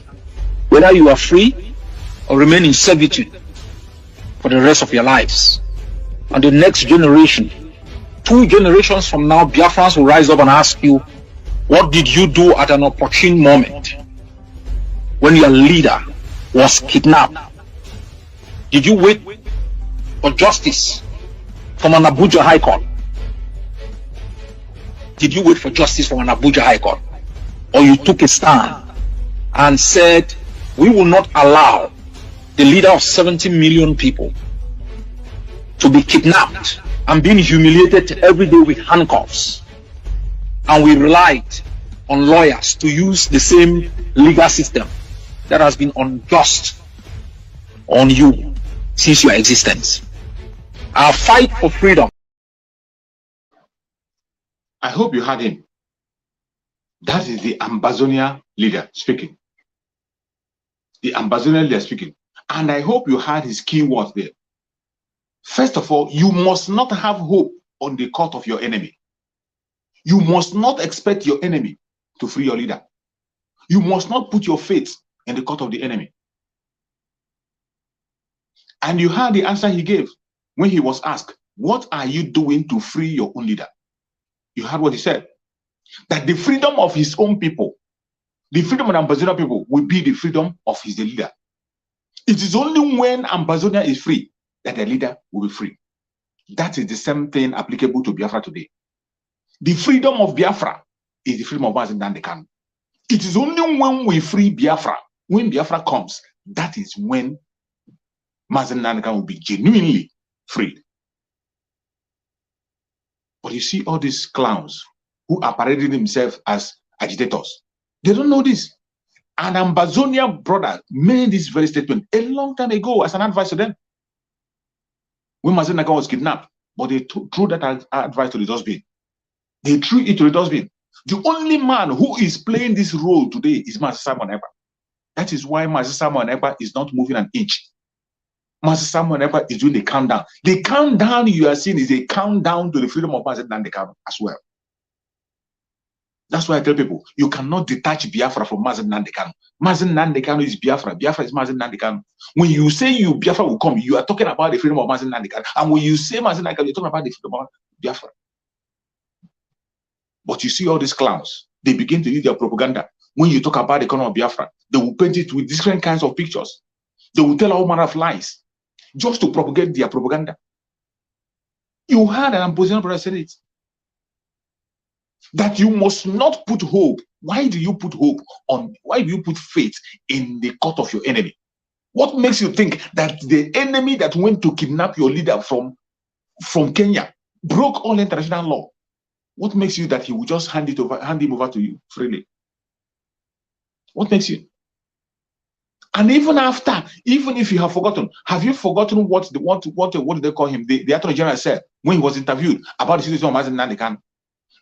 whether you are free or remain in servitude for the rest of your lives. And the next generation, 2 generations from now, Biafrans will rise up and ask you, what did you do at an opportune moment when your leader was kidnapped? Did you wait for justice from an Abuja High Court? Did you wait for justice from an Abuja High Court? Or you took a stand and said, we will not allow the leader of 70 million people to be kidnapped and being humiliated every day with handcuffs. And we relied on lawyers to use the same legal system that has been unjust on you since your existence. Our fight for freedom. I hope you heard him. That is the Ambazonia leader speaking. The Ambazonia leader speaking. And I hope you heard his key words there. First of all, you must not have hope on the court of your enemy. You must not expect your enemy to free your leader. You must not put your faith in the court of the enemy. And you heard the answer he gave when he was asked, what are you doing to free your own leader? You heard what he said. That the freedom of his own people, the freedom of Ambazonia people will be the freedom of his leader. It is only when Ambazonia is free that the leader will be free. That is the same thing applicable to Biafra today. The freedom of Biafra is the freedom of Mazen Nandekan. It is only when we free Biafra, when Biafra comes, that is when Mazen Nandekan will be genuinely freed. But you see all these clowns who are parading themselves as agitators. They don't know this. An Ambazonia brother made this very statement a long time ago as an advice to them. When Mazen Nandekan was kidnapped, but they threw that advice to the dustbin. They threw it to the dustbin. The only man who is playing this role today is Master Simon Ekpa. That is why Master Simon Ekpa is not moving an inch. Master Simon Ekpa is doing the countdown. The countdown you are seeing is a countdown to the freedom of Mazen Nandekan as well. That's why I tell people, you cannot detach Biafra from Mazen Nandekan. Mazen Nandekan is Biafra. Biafra is Mazen Nandekan. When you say Biafra will come, you are talking about the freedom of Mazen Nandekan. And when you say Mazen Nandekan, you're talking about the freedom of Biafra. But you see all these clowns, they begin to use their propaganda. When you talk about the economy of Biafra, they will paint it with different kinds of pictures. They will tell all manner of lies just to propagate their propaganda. You heard an Ambazonia brother say it. That you must not put hope. Why do you put hope on? Why do you put faith in the court of your enemy? What makes you think that the enemy that went to kidnap your leader from Kenya broke all international law? What makes you that he will just hand him over to you freely? What makes you? And even after, even if you have forgotten, have you forgotten what did they call him? The Attorney General said when he was interviewed about the situation of Mazi Nnamdi Kanu.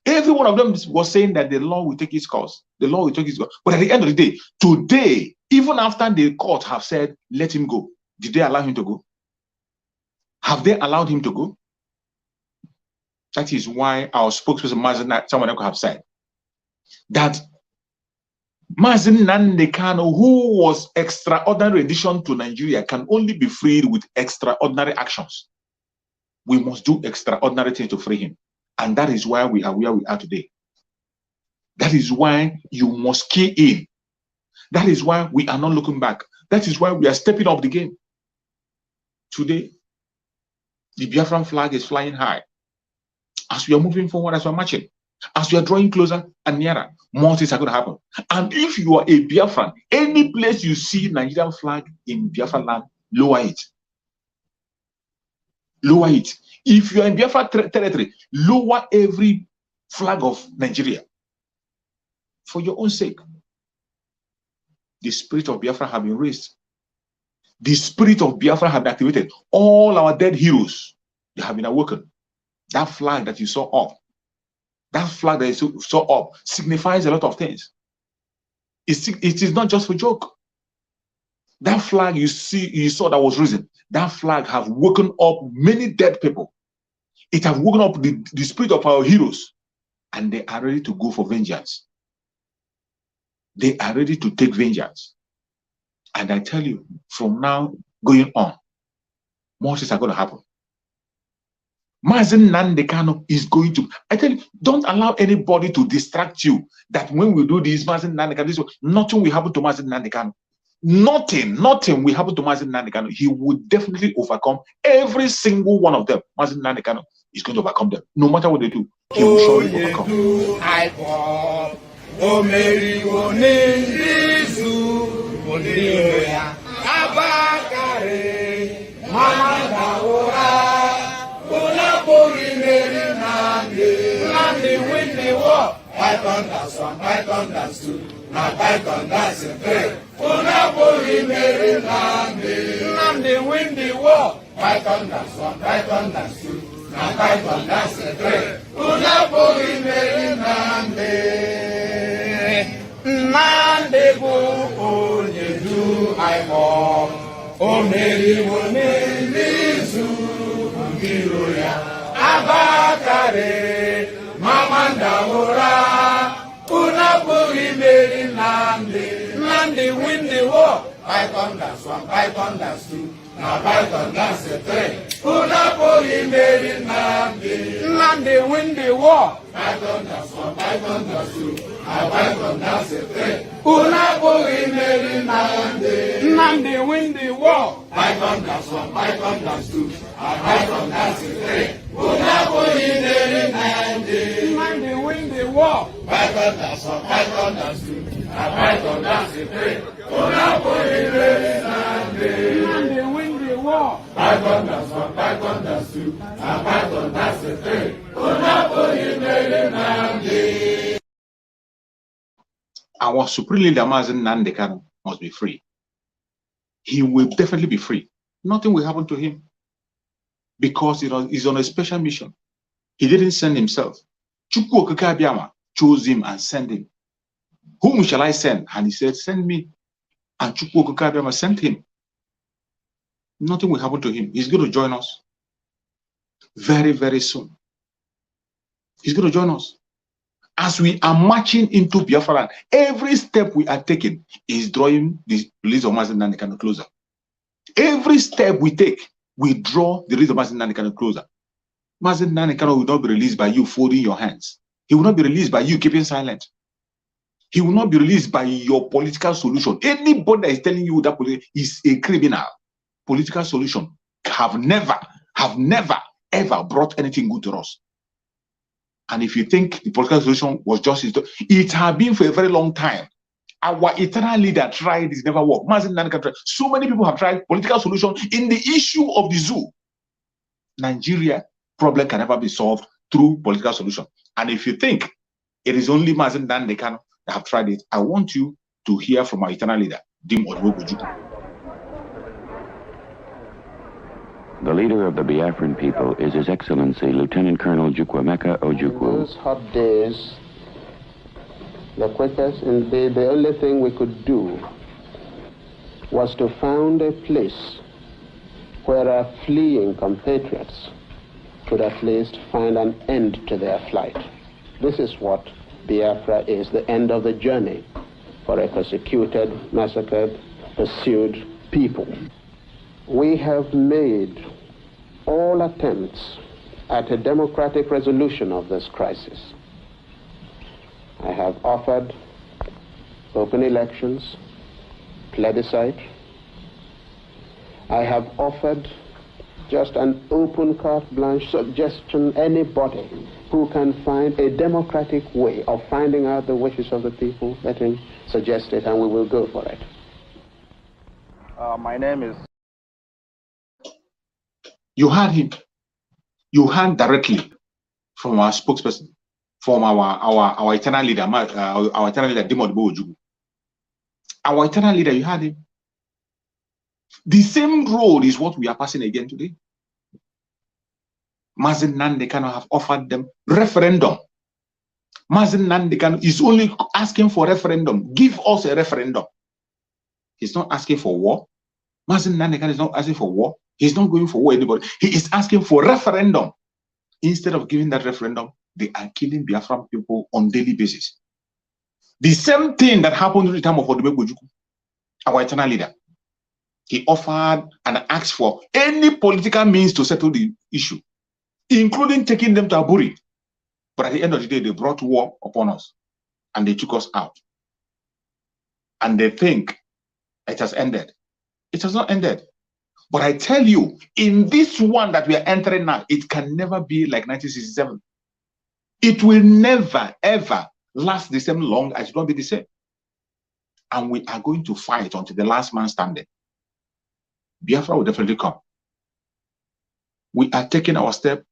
Every one of them was saying that the law will take its course. The law will take its course. But at the end of the day, today, even after the court have said, let him go, did they allow him to go? Have they allowed him to go? That is why our spokesperson, someone have said, that Mazi Nnamdi Kanu, who was extraordinary addition to Nigeria, can only be freed with extraordinary actions. We must do extraordinary things to free him. And that is why we are where we are today. That is why you must key in. That is why we are not looking back. That is why we are stepping up the game. Today, the Biafran flag is flying high. As we are moving forward, as we are marching, as we are drawing closer and nearer, more things are going to happen. And if you are a Biafran, any place you see Nigerian flag in Biafran land, lower it. Lower it. If you are in Biafra territory, lower every flag of Nigeria for your own sake. The spirit of Biafra have been raised. The spirit of Biafra have been activated. All our dead heroes, they have been awoken. That flag that you saw up, that flag that you saw up signifies a lot of things. It is not just for joke. That flag you saw that was risen, that flag have woken up many dead people. It have woken up the spirit of our heroes, and they are ready to go for vengeance. They are ready to take vengeance. And I tell you, from now going on, more things are going to happen. Mazi Nnamdi Kanu is going to, I tell you, don't allow anybody to distract you that when we do this, Mazi Nnamdi Kanu, nothing will happen to Mazi Nnamdi Kanu. Nothing will happen to Mazi Nnamdi Kanu. He will definitely overcome every single one of them. Mazi Nnamdi Kanu is going to overcome them. No matter what they do, he will surely overcome. Python that's one, Python that's two, now Python that's a three. Unapoli Mary Nnamdi win the war. Python that's one, Python that's two, now Python that's a three. Unapoli Mary Nnamdi go only do I walk. O Mary Wonelizu Biroya Abakare. Mamanda Ora, Unapuri Mary Nnamdi win the war. Python that's one, Python that's two, now Python that's a three. Unapuri Mary Nnamdi win the war. Python that's one, Python that's two, now Python that's a three. Unapuri Mary Nnamdi win the war. Python that's one, Python that's two, now Python that's a three. Unapoli Mary Nnamdi win the war. Python that's one, Python that's two, now Python that's a three. Unapoli Mary Nnamdi win the war. Python that's one, Python that's two, now Python that's a three. Unapoli Mary Nnamdi. Our supreme leader Mazi Nnamdi Kanu must be free. He will definitely be free. Nothing will happen to him because he's on a special mission. He didn't send himself. Chukwu Okike Abiama chose him and sent him. Whom shall I send? And he said, send me. And Chukwu Okike Abiama sent him. Nothing will happen to him. He's going to join us very, very soon. He's going to join us. As we are marching into Biafra land, every step we are taking is drawing the release of Mazi Nnamdi Kanu closer. Every step we take, we draw the release of Mazi Nnamdi Kanu closer. Mazi Nnamdi Kanu will not be released by you folding your hands. He will not be released by you keeping silent. He will not be released by your political solution. Anybody that is telling you that is a criminal, political solution have never, ever brought anything good to us. And if you think the political solution was just, it had been for a very long time. Our eternal leader tried, it never worked. Mazi Nnamdi Kanu tried. So many people have tried political solution in the issue of the zoo. Nigeria problem can never be solved through political solution. And if you think it is only Mazi Nnamdi Kanu that have tried it, I want you to hear from our eternal leader. Dim Odwogojuku. The leader of the Biafran people is His Excellency Lieutenant Colonel Chukwuemeka Ojukwu. In those hot days, the quickest and the only thing we could do was to found a place where our fleeing compatriots could at least find an end to their flight. This is what Biafra is, the end of the journey for a persecuted, massacred, pursued people. We have made all attempts at a democratic resolution of this crisis. I have offered open elections, plebiscite. I have offered just an open carte blanche suggestion, anybody who can find a democratic way of finding out the wishes of the people, let him suggest it and we will go for it. My name is... You heard him. You heard directly from our spokesperson, from our eternal leader, our eternal leader, Dimod Bojugu. Our eternal leader, you heard him. The same road is what we are passing again today. Mazen Nandekano have offered them referendum. Mazen Nandekano is only asking for referendum. Give us a referendum. He's not asking for war. Mazen Nandekano is not asking for war. He's not going for war anybody. He is asking for referendum. Instead of giving that referendum, they are killing Biafran people on daily basis. The same thing that happened during the time of Odumegwu, our eternal leader. He offered and asked for any political means to settle the issue, including taking them to Aburi. But at the end of the day, they brought war upon us and they took us out. And they think it has ended. It has not ended. But I tell you, in this one that we are entering now, it can never be like 1967. It will never, ever last the same long as it won't be the same. And we are going to fight until the last man standing. Biafra will definitely come. We are taking our step,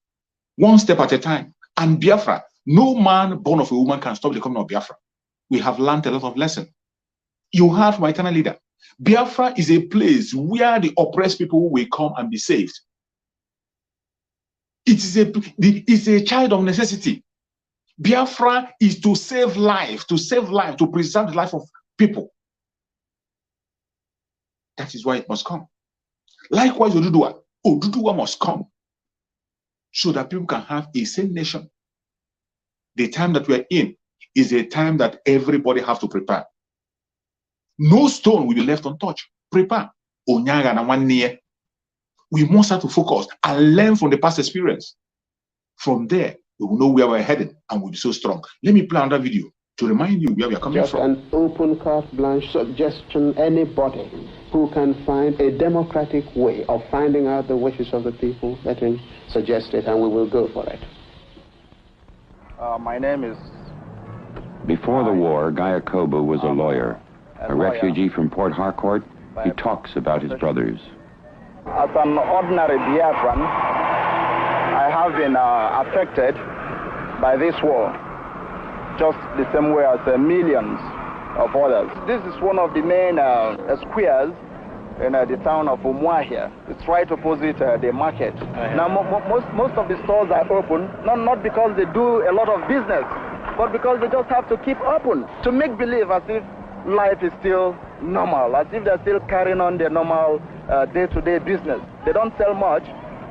one step at a time. And Biafra, no man born of a woman can stop the coming of Biafra. We have learned a lot of lessons. You heard from my eternal leader. Biafra is a place where the oppressed people will come and be saved. It's a child of necessity. Biafra is to save life, to preserve the life of people. That is why it must come. Likewise, Oduduwa must come so that people can have a sane nation. The time that we are in is a time that everybody has to prepare. No stone will be left untouched. Prepare. We must have to focus and learn from the past experience. From there, we will know where we're headed and we'll be so strong. Let me play another video to remind you where we are coming from. An open carte blanche suggestion, anybody who can find a democratic way of finding out the wishes of the people, let him suggest it and we will go for it. My name is... Before the war, Guy Akobo was a lawyer. A refugee from Port Harcourt, he talks about his brothers. As an ordinary Biafran, I have been affected by this war, just the same way as millions of others. This is one of the main squares in the town of Umuahia. It's right opposite the market. Now, most of the stores are open, not because they do a lot of business, but because they just have to keep open to make believe as if life is still normal, as if they're still carrying on their normal day-to-day business. They don't sell much,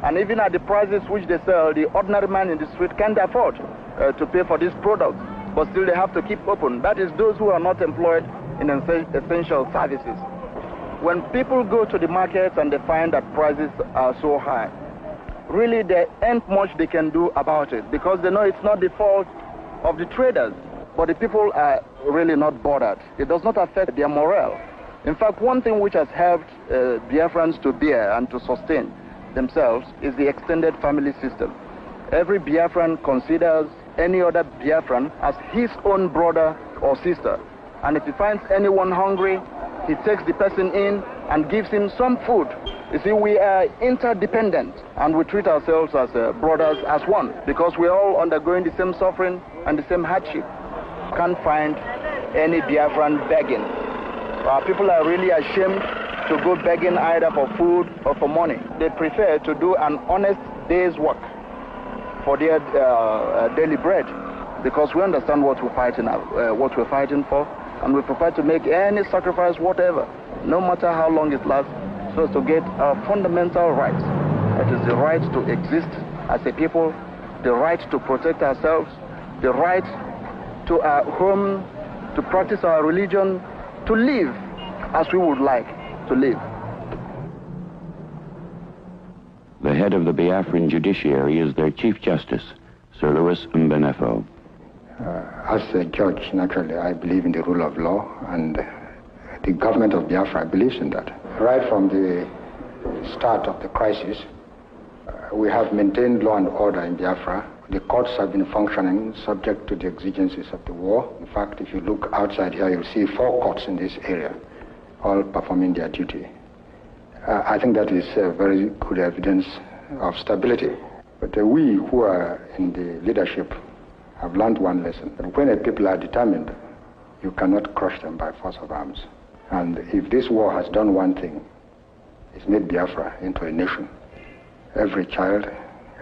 and even at the prices which they sell, the ordinary man in the street can't afford to pay for these products, but still they have to keep open. That is those who are not employed in essential services. When people go to the markets and they find that prices are so high, really there ain't much they can do about it, because they know it's not the fault of the traders. But the people are really not bothered. It does not affect their morale. In fact, one thing which has helped Biafrans to bear and to sustain themselves is the extended family system. Every Biafran considers any other Biafran as his own brother or sister. And if he finds anyone hungry, he takes the person in and gives him some food. You see, we are interdependent and we treat ourselves as brothers, as one, because we're all undergoing the same suffering and the same hardship. Can't find any Biafran begging Our people are really ashamed to go begging either for food or for money. They prefer to do an honest day's work for their daily bread, because we understand what we're fighting for, and we prefer to make any sacrifice, whatever, no matter how long it lasts, so as to get our fundamental rights. It is the right to exist as a people, the right to protect ourselves, the right to our home, to practice our religion, to live as we would like to live. The head of the Biafran judiciary is their Chief Justice, Sir Louis Mbenefo. As a judge, naturally, I believe in the rule of law, and the government of Biafra believes in that. Right from the start of the crisis, we have maintained law and order in Biafra. The courts have been functioning subject to the exigencies of the war. In fact, if you look outside here, you'll see 4 courts in this area, all performing their duty. I think that is very good evidence of stability. But we who are in the leadership have learned one lesson. That when a people are determined, you cannot crush them by force of arms. And if this war has done one thing, it's made Biafra into a nation. Every child,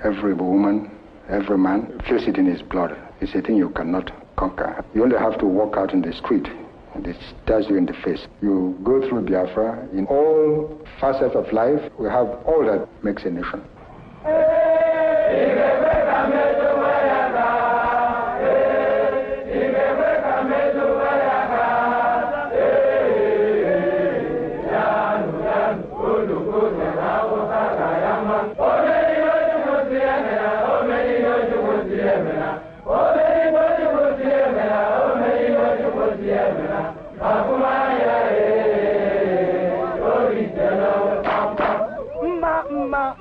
every woman, every man feels it in his blood. It's a thing you cannot conquer. You only have to walk out in the street and it stares you in the face. You go through Biafra, in all facets of life, we have all that makes a nation.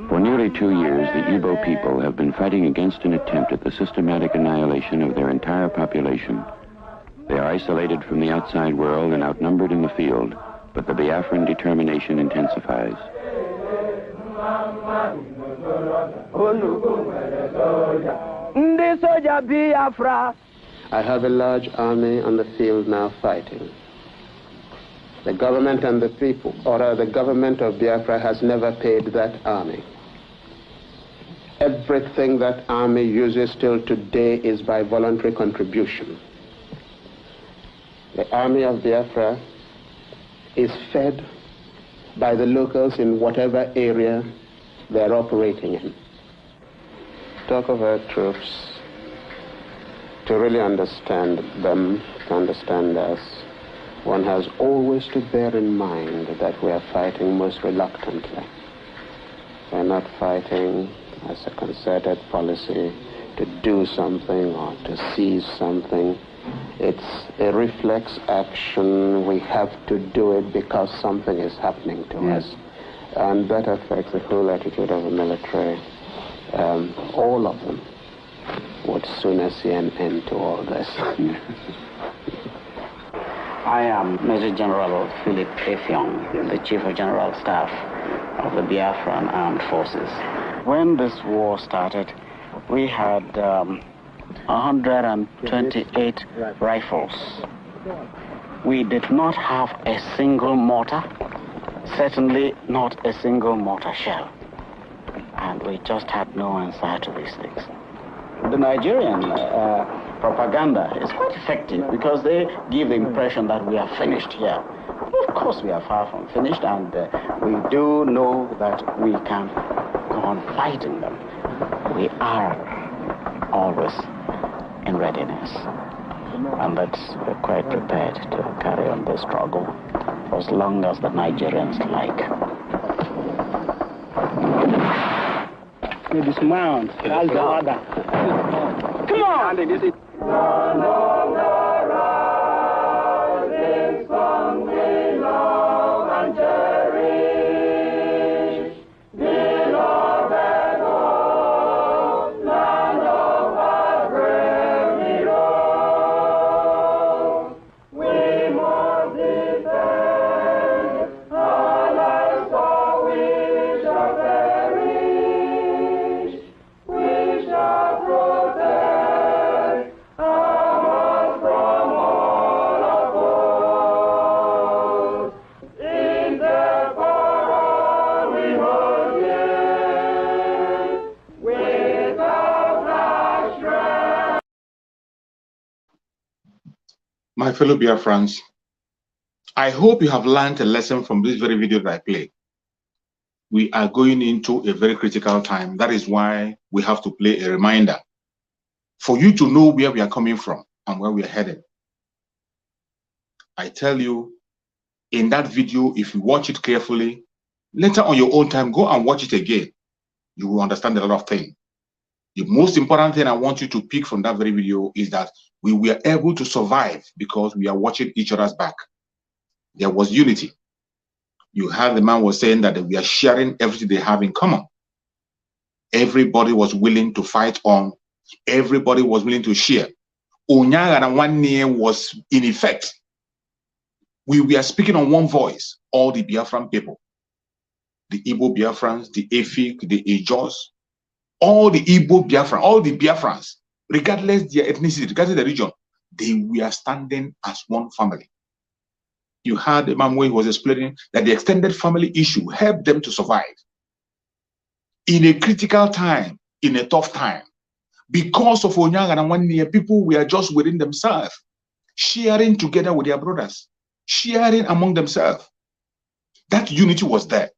For nearly 2 years, the Igbo people have been fighting against an attempt at the systematic annihilation of their entire population. They are isolated from the outside world and outnumbered in the field, but the Biafran determination intensifies. I have a large army on the field now fighting. The government and the people, or the government of Biafra, has never paid that army. Everything that army uses till today is by voluntary contribution. The army of Biafra is fed by the locals in whatever area they're operating in. Talk of our troops, to really understand them, to understand us, one has always to bear in mind that we are fighting most reluctantly. We're not fighting as a concerted policy to do something or to seize something. It's a reflex action. We have to do it because something is happening to us. And that affects the whole attitude of the military. All of them would sooner see an end to all this. I am Major General Philip Effiong, the Chief of General Staff of the Biafran Armed Forces. When this war started, we had 128 rifles. We did not have a single mortar, certainly not a single mortar shell. And we just had no answer to these things. The Nigerian propaganda is quite effective because they give the impression that we are finished here. Of course we are far from finished, and we do know that we can go on fighting them. We are always in readiness, and that we're quite prepared to carry on the struggle for as long as the Nigerians like. We dismount. That's the order. Come on! We shall protect our My fellow Biafrans, I hope you have learned a lesson from this very video that I played. We are going into a very critical time. That is why we have to play a reminder for you to know where we are coming from and where we are headed. I tell you, in that video, if you watch it carefully, later on your own time, go and watch it again. You will understand a lot of things. The most important thing I want you to pick from that very video is that we were able to survive because we are watching each other's back. There was unity. You heard the man was saying that we are sharing everything they have in common. Everybody was willing to fight on. Everybody was willing to share. Onyaga and one year was in effect. We were speaking on one voice, all the Biafran people. The Igbo Biafrans, the Efik, the Ejos, all the Igbo Biafran, all the Biafrans, regardless their ethnicity, regardless the region, they were standing as one family. You heard the man who was explaining that the extended family issue helped them to survive. In a critical time, in a tough time, because of Onyaga and 1 year, people were just within themselves, sharing together with their brothers, sharing among themselves. That unity was there.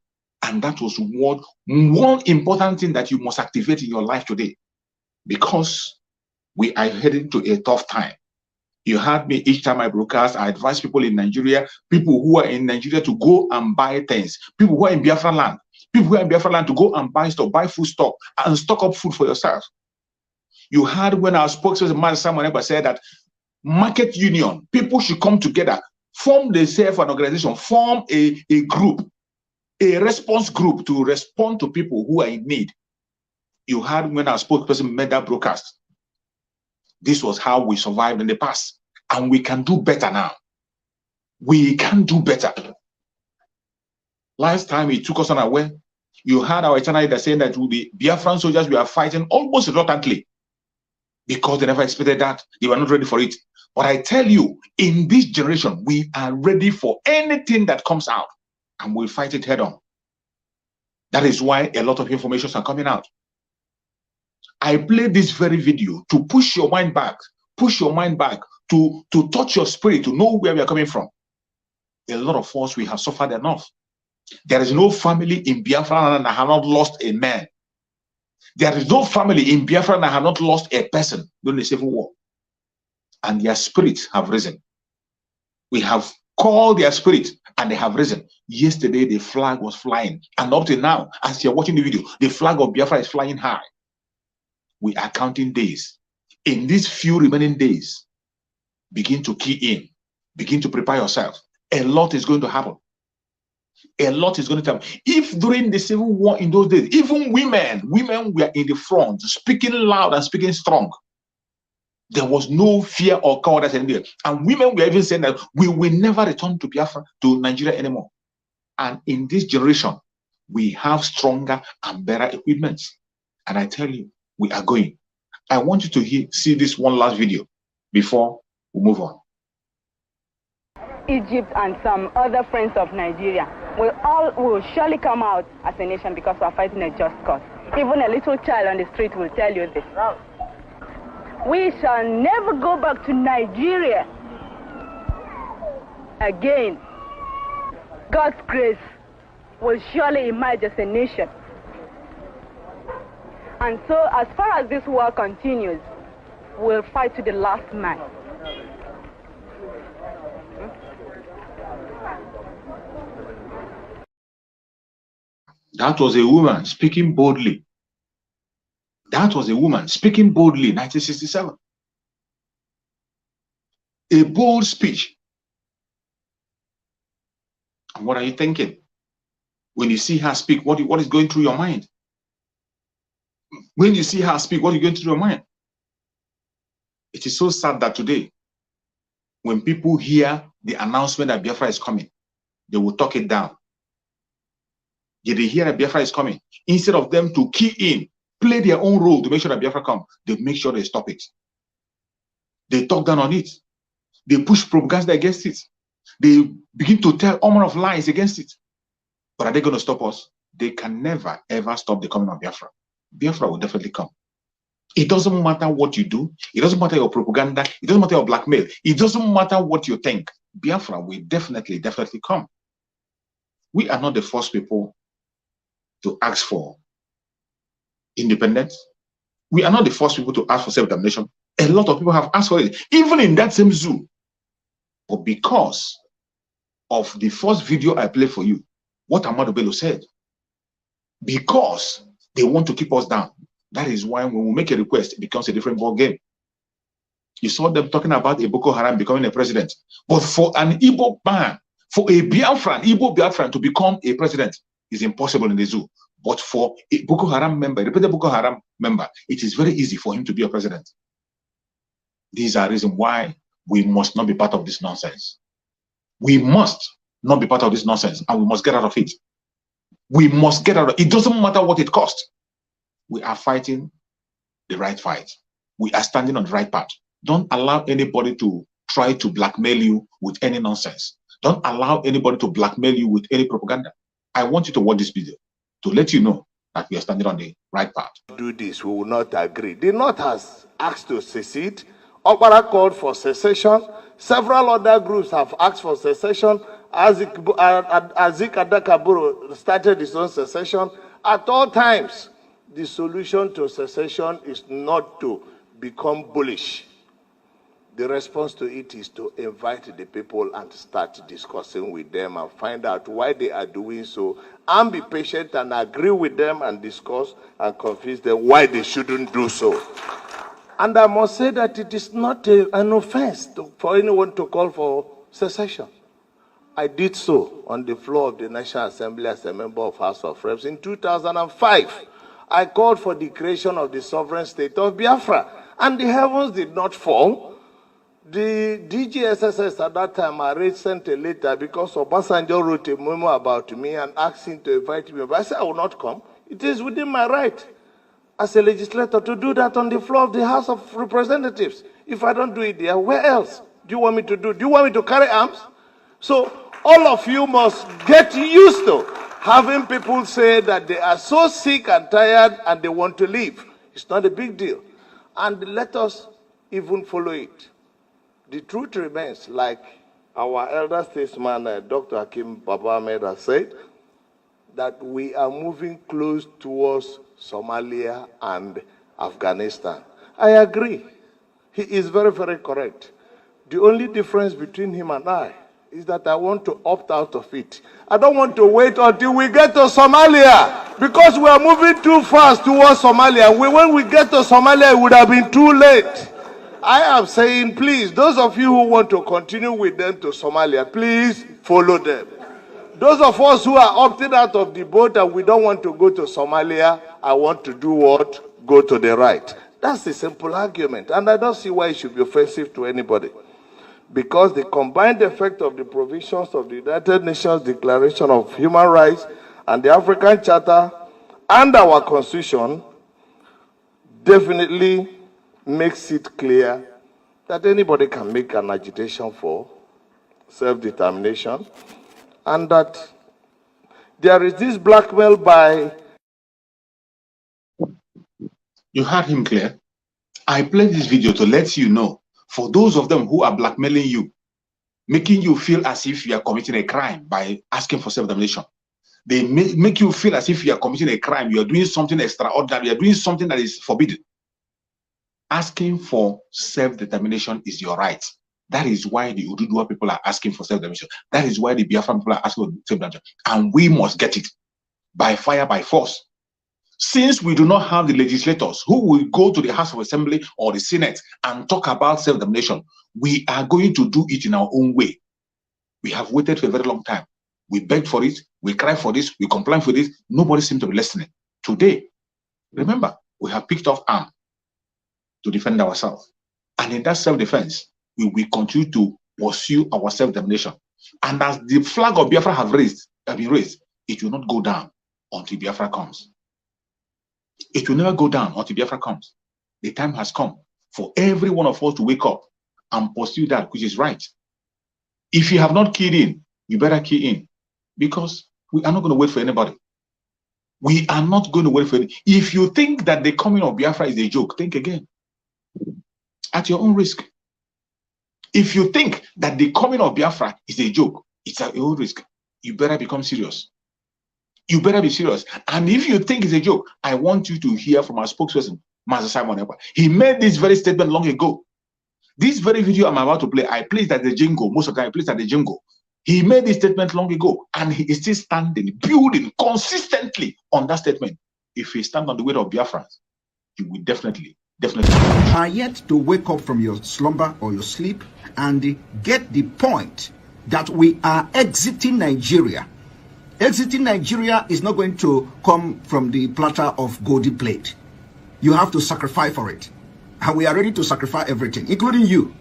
And that was one important thing that you must activate in your life today, because we are heading to a tough time. You heard me each time I broadcast, I advise people in Nigeria, people who are in Nigeria to go and buy things, people who are in Biafra land, to go and buy stuff, buy food stock, and stock up food for yourself. You heard when our spokesperson, someone said that market union, people should come together, form themselves an organization, form a group, a response group to respond to people who are in need. You heard when our spokesperson made that broadcast. This was how we survived in the past, and we can do better now. We can do better. Last time it took us unaware. You heard our channel that saying that the Biafran soldiers were fighting almost reluctantly because they never expected that. They were not ready for it. But I tell you, in this generation, we are ready for anything that comes out, and we'll fight it head on. That is why a lot of information are coming out. I played this very video to push your mind back, to touch your spirit, to know where we are coming from. A lot of us, we have suffered enough. There is no family in Biafra that have not lost a man. There is no family in Biafra that have not lost a person during the Civil War. And their spirits have risen. We have called their spirit and they have risen. Yesterday, the flag was flying. And up to now, as you're watching the video, the flag of Biafra is flying high. We are counting days. In these few remaining days, begin to key in. Begin to prepare yourself. A lot is going to happen. A lot is going to happen. If during the Civil War in those days, even women were in the front, speaking loud and speaking strong. There was no fear or cowardice anywhere. And women were even saying that we will never return to Biafra, to Nigeria anymore. And in this generation, we have stronger and better equipment. And I tell you, we are going. I want you to see this one last video before we move on. Egypt and some other friends of Nigeria will surely come out as a nation because we are fighting a just cause. Even a little child on the street will tell you this. We shall never go back to Nigeria again. God's grace will surely emerge as a nation. And so, as far as this war continues, we'll fight to the last man. That was a woman speaking boldly. That was a woman speaking boldly in 1967. A bold speech. And what are you thinking? When you see her speak, what is going through your mind? When you see her speak, what is going through your mind? It is so sad that today, when people hear the announcement that Biafra is coming, they will talk it down. Yet they hear that Biafra is coming. Instead of them to key in, play their own role to make sure that Biafra comes, they make sure they stop it. They talk down on it. They push propaganda against it. They begin to tell all manner of lies against it. But are they going to stop us? They can never, ever stop the coming of Biafra. Biafra will definitely come. It doesn't matter what you do. It doesn't matter your propaganda. It doesn't matter your blackmail. It doesn't matter what you think. Biafra will definitely come. We are not the first people to ask for independence. We are not the first people to ask for self-determination. A lot of people have asked for it, even in that same zoo. But because of the first video I played for you, what Ahmadu Bello said, because they want to keep us down, that is why when we make a request, it becomes a different ball game. You saw them talking about a Boko Haram becoming a president. But for an Igbo man, for a Biafran, Igbo Biafran to become a president is impossible in the zoo. But for a Boko Haram member, a repeated Boko Haram member, it is very easy for him to be a president. These are reasons why we must not be part of this nonsense. We must not be part of this nonsense, and we must get out of it. We must get out of it. It doesn't matter what it costs. We are fighting the right fight. We are standing on the right path. Don't allow anybody to try to blackmail you with any nonsense. Don't allow anybody to blackmail you with any propaganda. I want you to watch this video to let you know that we are standing on the right path. Do this, we will not agree. The North has asked to secede. Okpara called for secession. Several other groups have asked for secession. Azik Adakaburu started his own secession. At all times, the solution to secession is not to become bullish. The response to it is to invite the people and start discussing with them and find out why they are doing so, and be patient and agree with them and discuss and convince them why they shouldn't do so. And I must say that it is not an offense for anyone to call for secession. I did so on the floor of the National Assembly as a member of House of Reps in 2005. I called for the creation of the sovereign state of Biafra, and the heavens did not fall. The DGSSS at that time sent a letter because Obasanjo wrote a memo about me and asked him to invite me. But I said I will not come. It is within my right as a legislator to do that on the floor of the House of Representatives. If I don't do it there, where else do you want me to do? Do you want me to carry arms? So all of you must get used to having people say that they are so sick and tired and they want to leave. It's not a big deal. And let us even follow it. The truth remains, like our elder statesman, Dr. Hakim Baba Ahmed has said, that we are moving close towards Somalia and Afghanistan. I agree. He is very, very correct. The only difference between him and I is that I want to opt out of it. I don't want to wait until we get to Somalia, because we are moving too fast towards Somalia. When we get to Somalia, it would have been too late. I am saying, please, those of you who want to continue with them to Somalia, please follow them. Those of us who are opted out of the boat and we don't want to go to Somalia, I want to do what? Go to the right. That's the simple argument. And I don't see why it should be offensive to anybody. Because the combined effect of the provisions of the United Nations Declaration of Human Rights and the African Charter and our Constitution definitely makes it clear that anybody can make an agitation for self-determination, and that there is this blackmail by... You heard him clear. I played this video to let you know, for those of them who are blackmailing you, making you feel as if you are committing a crime by asking for self-determination. They make you feel as if you are committing a crime, you are doing something extraordinary, you are doing something that is forbidden. Asking for self-determination is your right. That is why the Ududua people are asking for self-determination. That is why the Biafra people are asking for self-determination. And we must get it by fire, by force. Since we do not have the legislators who will go to the House of Assembly or the Senate and talk about self-determination, we are going to do it in our own way. We have waited for a very long time. We begged for it, we cried for this, we complained for this. Nobody seemed to be listening. Today, remember, we have picked up arms to defend ourselves. And in that self-defense, we will continue to pursue our self-determination. And as the flag of Biafra have been raised, it will not go down until Biafra comes. It will never go down until Biafra comes. The time has come for every one of us to wake up and pursue that which is right. If you have not keyed in, you better key in, because we are not going to wait for anybody. We are not going to wait for it. If you think that the coming of Biafra is a joke, think again. At your own risk. If you think that the coming of Biafra is a joke, it's at your own risk. You better become serious. You better be serious. And if you think it's a joke, I want you to hear from our spokesperson, Master Simon Ekpa. He made this very statement long ago. This very video I'm about to play, I placed at the jingle. Most of the time I placed at the jingle. He made this statement long ago, and he is still standing, building consistently on that statement. If he stands on the way of Biafra, you will definitely. Are yet to wake up from your slumber or your sleep and get the point that we are exiting Nigeria. Exiting Nigeria is not going to come from the platter of golden plate. You have to sacrifice for it. And we are ready to sacrifice everything, including you.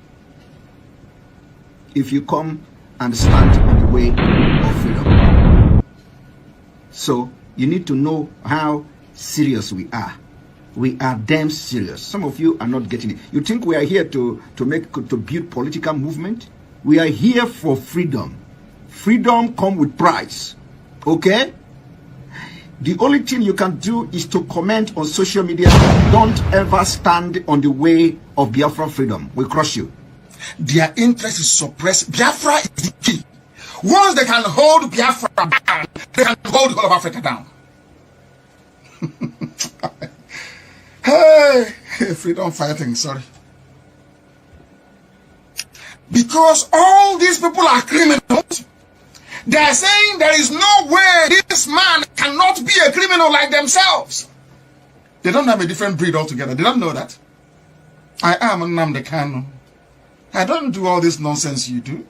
If you come and stand in the way of freedom. So you need to know how serious we are. We are damn serious. Some of you are not getting it. You think we are here to build political movement? We are here for freedom. Freedom comes with price. Okay? The only thing you can do is to comment on social media. Don't ever stand on the way of Biafra freedom. We'll crush you. Their interest is suppressed. Biafra is the key. Once they can hold Biafra down, they can hold the whole of Africa down. Hey, freedom fighting, sorry. Because all these people are criminals. They are saying there is no way this man cannot be a criminal like themselves. They don't have a different breed altogether. They don't know that. I am Nnamdi Kanu. I don't do all this nonsense you do.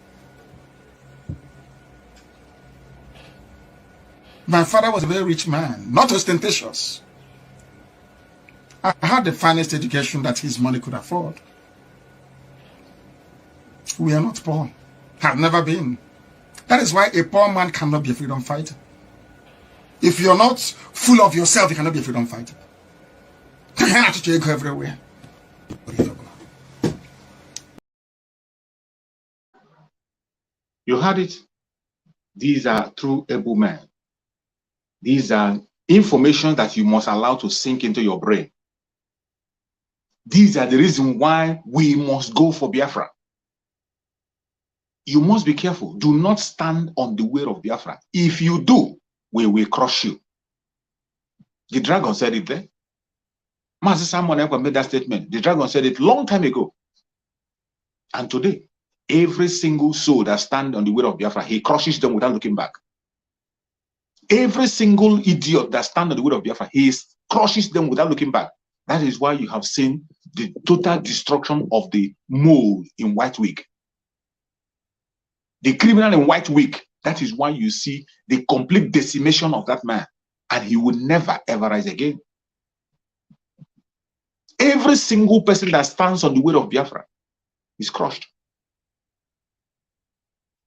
My father was a very rich man, not ostentatious. I had the finest education that his money could afford. We are not poor. Have never been. That is why a poor man cannot be a freedom fighter. If you're not full of yourself, you cannot be a freedom fighter. You have to go everywhere. You heard it. These are true able men. These are information that you must allow to sink into your brain. These are the reason why we must go for Biafra. You must be careful. Do not stand on the way of Biafra. If you do, we will crush you. The dragon said it there. Master Simon Ekpa made that statement. The dragon said it long time ago. And today, every single soul that stands on the way of Biafra, he crushes them without looking back. Every single idiot that stands on the way of Biafra, he crushes them without looking back. That is why you have seen the total destruction of the mole in White Wig. The criminal in White Wig, that is why you see the complete decimation of that man. And he will never, ever rise again. Every single person that stands on the way of Biafra is crushed.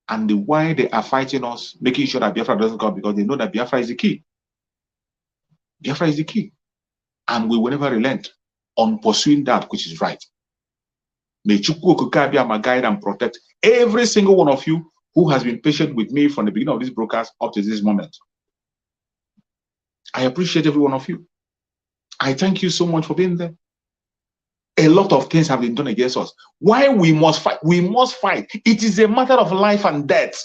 And why they are fighting us, making sure that Biafra doesn't come, because they know that Biafra is the key. Biafra is the key. And we will never relent on pursuing that which is right. May Chukwu Okike Abiyama guide and protect every single one of you who has been patient with me from the beginning of this broadcast up to this moment. I appreciate every one of you. I thank you so much for being there. A lot of things have been done against us. Why we must fight? We must fight. It is a matter of life and death.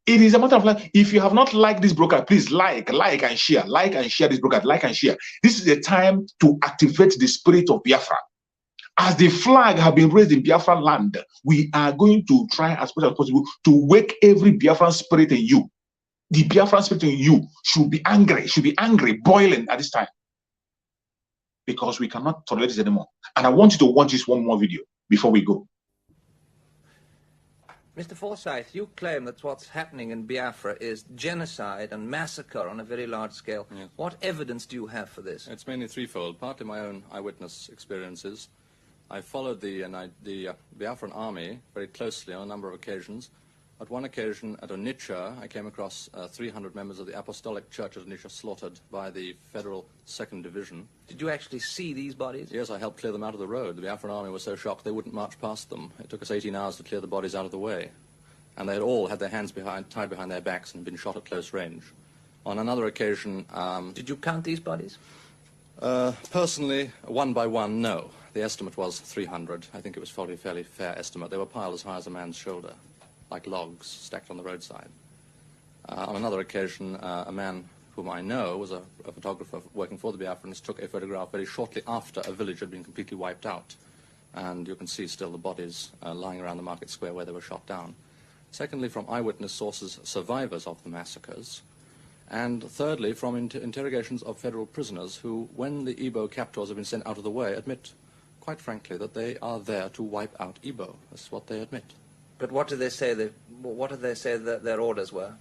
It is a matter of life. If you have not liked this broadcast, please like and share. Like and share this broadcast. Like and share. This is a time to activate the spirit of Biafra. As the flag have been raised in Biafra land, we are going to try as much as possible to wake every Biafran spirit in you. The Biafran spirit in you should be angry, boiling at this time. Because we cannot tolerate this anymore. And I want you to watch this one more video before we go. Mr. Forsyth, you claim that what's happening in Biafra is genocide and massacre on a very large scale. Yes. What evidence do you have for this? It's mainly threefold. Partly my own eyewitness experiences. I followed the Biafran army very closely on a number of occasions. At one occasion, at Onitsha, I came across 300 members of the Apostolic Church of Onitsha slaughtered by the Federal 2nd Division. Did you actually see these bodies? Yes, I helped clear them out of the road. The Biafran army was so shocked they wouldn't march past them. It took us 18 hours to clear the bodies out of the way. And they had all had their hands tied behind their backs and been shot at close range. On another occasion... Did you count these bodies? Personally, one by one, no. The estimate was 300. I think it was probably a fairly fair estimate. They were piled as high as a man's shoulder, like logs stacked on the roadside. On another occasion, a man whom I know was a photographer working for the Biafrans, took a photograph very shortly after a village had been completely wiped out. And you can see still the bodies lying around the market square where they were shot down. Secondly, from eyewitness sources, survivors of the massacres. And thirdly, from interrogations of federal prisoners who, when the Igbo captors have been sent out of the way, admit, quite frankly, that they are there to wipe out Igbo. That's what they admit. But what do they say that their orders were?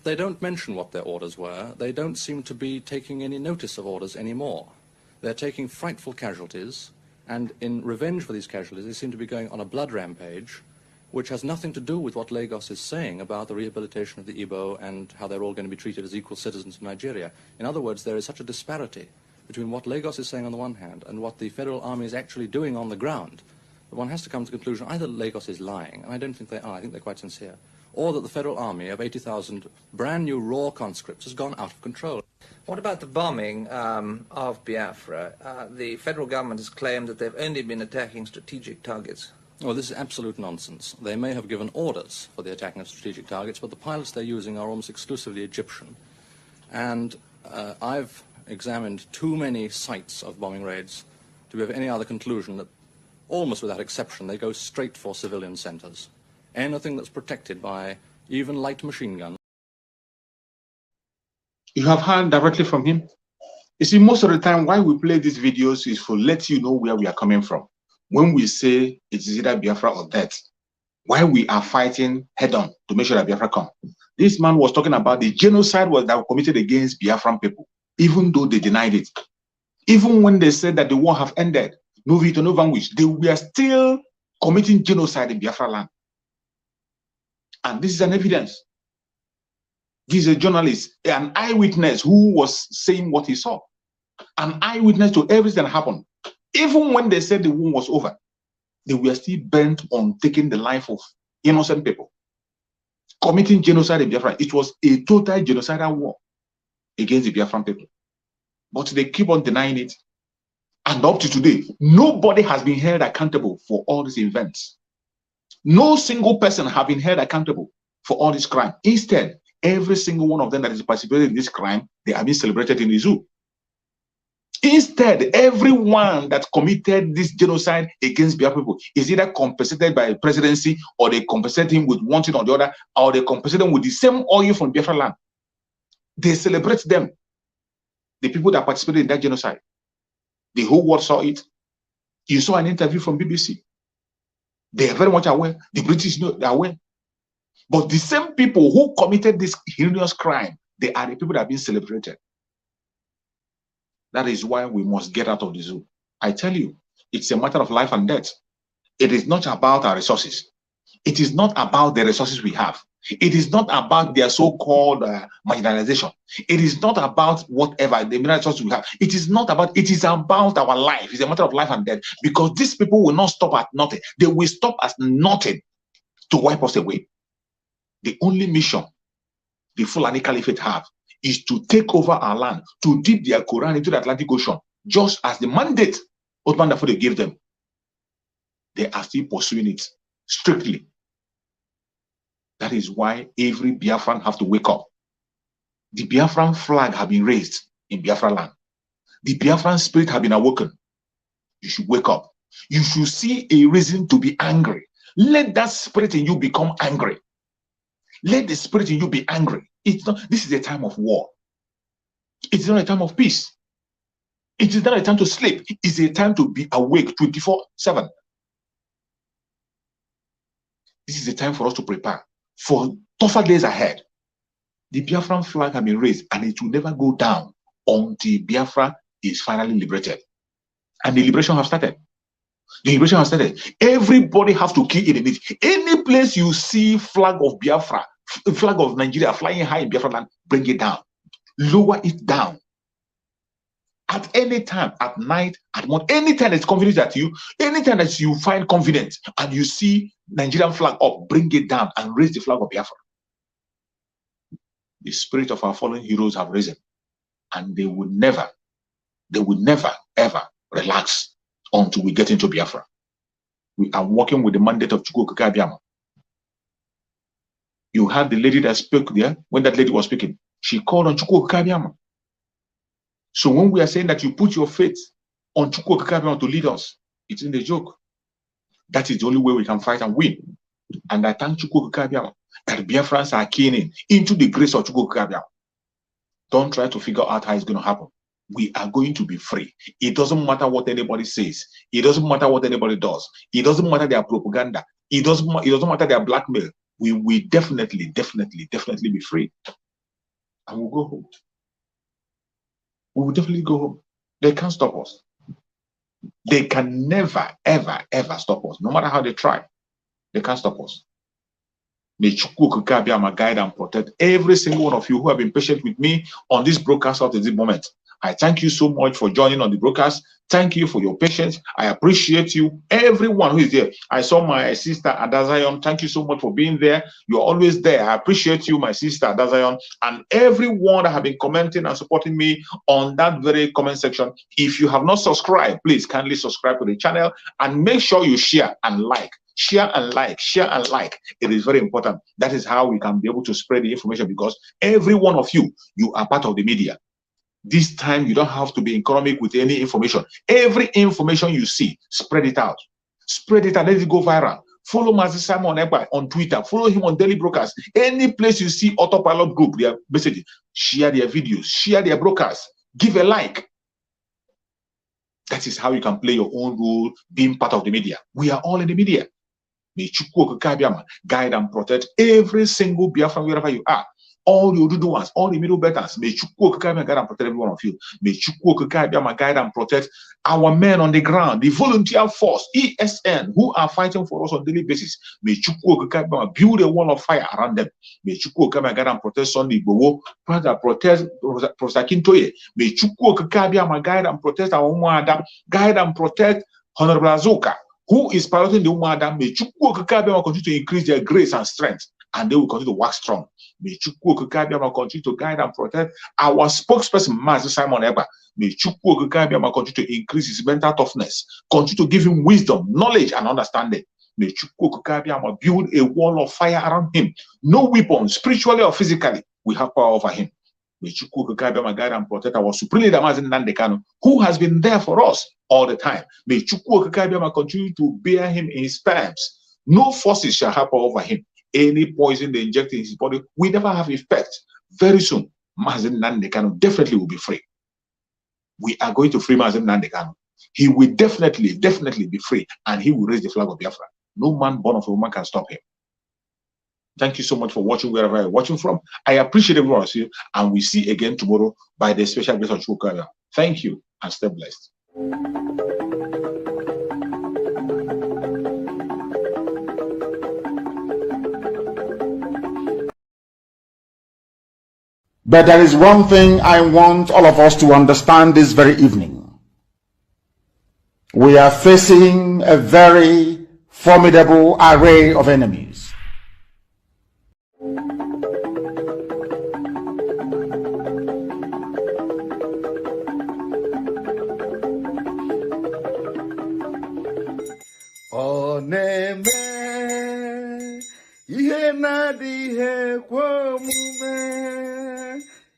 They don't mention what their orders were. They don't seem to be taking any notice of orders anymore. They're taking frightful casualties, and in revenge for these casualties, they seem to be going on a blood rampage, which has nothing to do with what Lagos is saying about the rehabilitation of the Igbo and how they're all going to be treated as equal citizens of Nigeria. In other words, there is such a disparity between what Lagos is saying on the one hand and what the federal army is actually doing on the ground, that one has to come to the conclusion either Lagos is lying, and I don't think they are, I think they're quite sincere, or that the federal army of 80,000 brand new raw conscripts has gone out of control. What about the bombing of Biafra? The federal government has claimed that they've only been attacking strategic targets. Well, this is absolute nonsense. They may have given orders for the attacking of strategic targets, but the pilots they're using are almost exclusively Egyptian. And I've examined too many sites of bombing raids to be of any other conclusion that, almost without exception, they go straight for civilian centers. Anything that's protected by even light machine guns. You have heard directly from him. You see, most of the time why we play these videos is to let you know where we are coming from. When we say it is either Biafra or death, why we are fighting head-on to make sure that Biafra come. This man was talking about the genocide that was committed against Biafran people, even though they denied it. Even when they said that the war have ended, no veto, no vanquish, they were still committing genocide in Biafra land. And this is an evidence. This is a journalist, an eyewitness who was saying what he saw. An eyewitness to everything that happened. Even when they said the war was over, they were still bent on taking the life of innocent people, committing genocide in Biafra. It was a total genocidal war against the Biafran people. But they keep on denying it. And up to today, nobody has been held accountable for all these events. No single person has been held accountable for all this crime. Instead, every single one of them that is participating in this crime, they have been celebrated in the zoo. Instead, everyone that committed this genocide against Biafra people is either compensated by the presidency, or they compensate him with one thing or the other, or they compensate them with the same oil from Biafra land. They celebrate them, the people that participated in that genocide. The whole world saw it. You saw an interview from BBC. They are very much aware. The British know they are aware. But the same people who committed this heinous crime, they are the people that have been celebrated. That is why we must get out of the zoo. I tell you, it's a matter of life and death. It is not about our resources. It is not about the resources we have. It is not about their so-called marginalization. It is not about whatever the resources we have. It is not about, it is about our life. It's a matter of life and death, because these people will not stop at nothing. They will stop at nothing to wipe us away. The only mission the Fulani Caliphate have is to take over our land, to dip their Quran into the Atlantic Ocean, just as the mandate Ottoman Dafode gave them. They are still pursuing it strictly. That is why every Biafran have to wake up. The Biafran flag have been raised in Biafra land. The Biafran spirit have been awoken. You should wake up. You should see a reason to be angry. Let that spirit in you become angry. Let the spirit in you be angry. It's not, this is a time of war. It's not a time of peace. It is not a time to sleep. It's a time to be awake 24/7. This is a time for us to prepare for tougher days ahead. The Biafran flag has been raised, and it will never go down until Biafra is finally liberated. And the liberation has started. The liberation has started. Everybody has to key in it. Any place you see flag of Biafra, flag of Nigeria flying high in Biafra land, bring it down. Lower it down. At any time, at night, at morning, anytime it's convenient at you, anytime that you find confidence and you see Nigerian flag up, bring it down and raise the flag of Biafra. the spirit of our fallen heroes have risen, and they will never, ever relax until we get into Biafra. We are working with the mandate of Chukwu Okike Abiama. You had the lady that spoke there. When that lady was speaking, she called on Chukwu Okike Abiama. So when we are saying that you put your faith on Chukwu Okike Abiama to lead us, it's in the joke. That is the only way we can fight and win. And I thank Chukwu Okike Abiama that Biafrans are keening into the grace of Chukwu Okike Abiama. Don't try to figure out how it's going to happen. We are going to be free. It doesn't matter what anybody says. It doesn't matter what anybody does. It doesn't matter their propaganda. It doesn't matter their blackmail. We will definitely be free. And we'll go home. We will definitely go home. They can't stop us. They can never, ever stop us. No matter how they try, they can't stop us. May Chukwu Okike Abiama guide and protect every single one of you who have been patient with me on this broadcast up to this moment. I thank you so much for joining on the broadcast. Thank you for your patience. I appreciate you, everyone who is there. I saw my sister Adazion. Thank you so much for being there. You're always there. I appreciate you, my sister Adazion, and everyone that have been commenting and supporting me on that very comment section. If you have not subscribed, please kindly subscribe to the channel and make sure you share and like. Share and like, share and like. It is very important. That is how we can be able to spread the information, because every one of you, you are part of the media. This time, you don't have to be economic with any information. Every information you see, spread it out. Spread it out. Let it go viral. Follow Master Simon Ekpa on Twitter. Follow him on Daily Broadcast. Any place you see Autopilot Group, their messages, share their videos, share their broadcasts, give a like. That is how you can play your own role, being part of the media. We are all in the media. May Chukwu Okike Abiama guide and protect every single Biafran wherever you are. All your Dudu ones, all the middle betters, may Chukwu Okike Abiama guide and protect every one of you. May Chukwu Okike Abiama guide and protect our men on the ground, the volunteer force, ESN, who are fighting for us on a daily basis. May Chukwu Okike Abiama build a wall of fire around them. May Chukwu Okike Abiama guide and protect Sunday Igboho, protect Professor Kintoye. May Chukwu Okike Abiama guide and protect our Umuada, guide and protect Honorable Azuka, who is piloting the Umuada. May Chukwu Okike Abiama continue to increase their grace and strength, and they will continue to work strong. May Chukwu Okike Abiama continue to guide and protect our spokesperson, Master Simon Ekpa. May Chukwu Okike Abiama continue to increase his mental toughness, continue to give him wisdom, knowledge, and understanding. May Chukwu Okike Abiama build a wall of fire around him. No weapon, spiritually or physically, will have power over him. May Chukwu Okike Abiama guide and protect our supreme leader, Mazi Nnamdi Kanu, who has been there for us all the time. May Chukwu Okike Abiama continue to bear him in his times. No forces shall have power over him. Any poison they inject in his body will never have effect. Very soon, Mazi Nnamdi Kanu definitely will be free. We are going to free Mazi Nnamdi Kanu. He will definitely be free, and he will raise the flag of Biafra. No man born of a woman can stop him. Thank you so much for watching wherever you're watching from. I appreciate everyone of you, and we see again tomorrow by the special grace of Chukwu Okike Abiama. Thank you, and stay blessed. But there is one thing I want all of us to understand this very evening. We are facing a very formidable array of enemies. Ihe na-adịghị ekwe omume,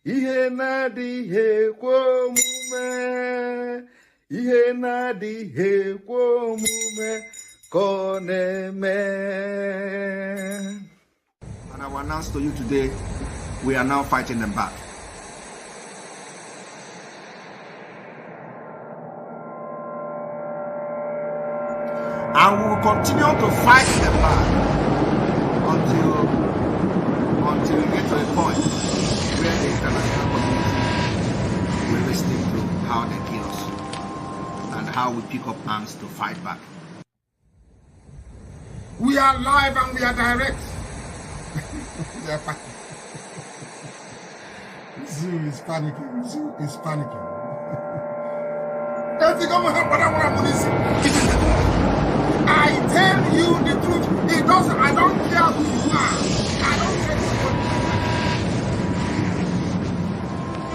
ihe na-adịghị ekwe omume, ihe na-adịghị ekwe omume ka ọ na-eme. And I will announce to you today, we are now fighting them back. And we will continue to fight them back until we get to a point where the international community will listen to how they kill us and how we pick up arms to fight back. We are live and we are direct. Zoo is panicking. Zoo is panicking. I tell you the truth. I don't care who you are. I don't care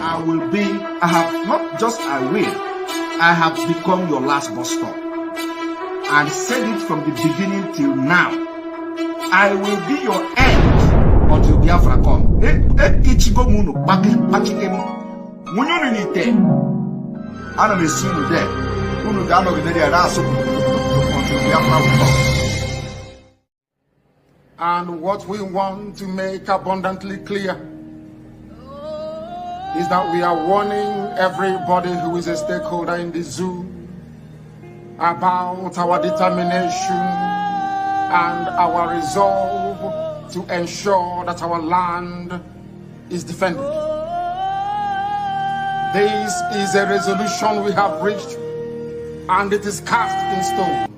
I will be, I have, not just I will, I have become your last bus stop. And said it from the beginning till now. I will be your end until Biafra come. Ichigo munu, bakikem. Munyunu nite. Ana mesinu de. Unu gano gideri araso until Biafra will come. And what we want to make abundantly clear is that we are warning everybody who is a stakeholder in the zoo about our determination and our resolve to ensure that our land is defended. This is a resolution we have reached, and it is cast in stone.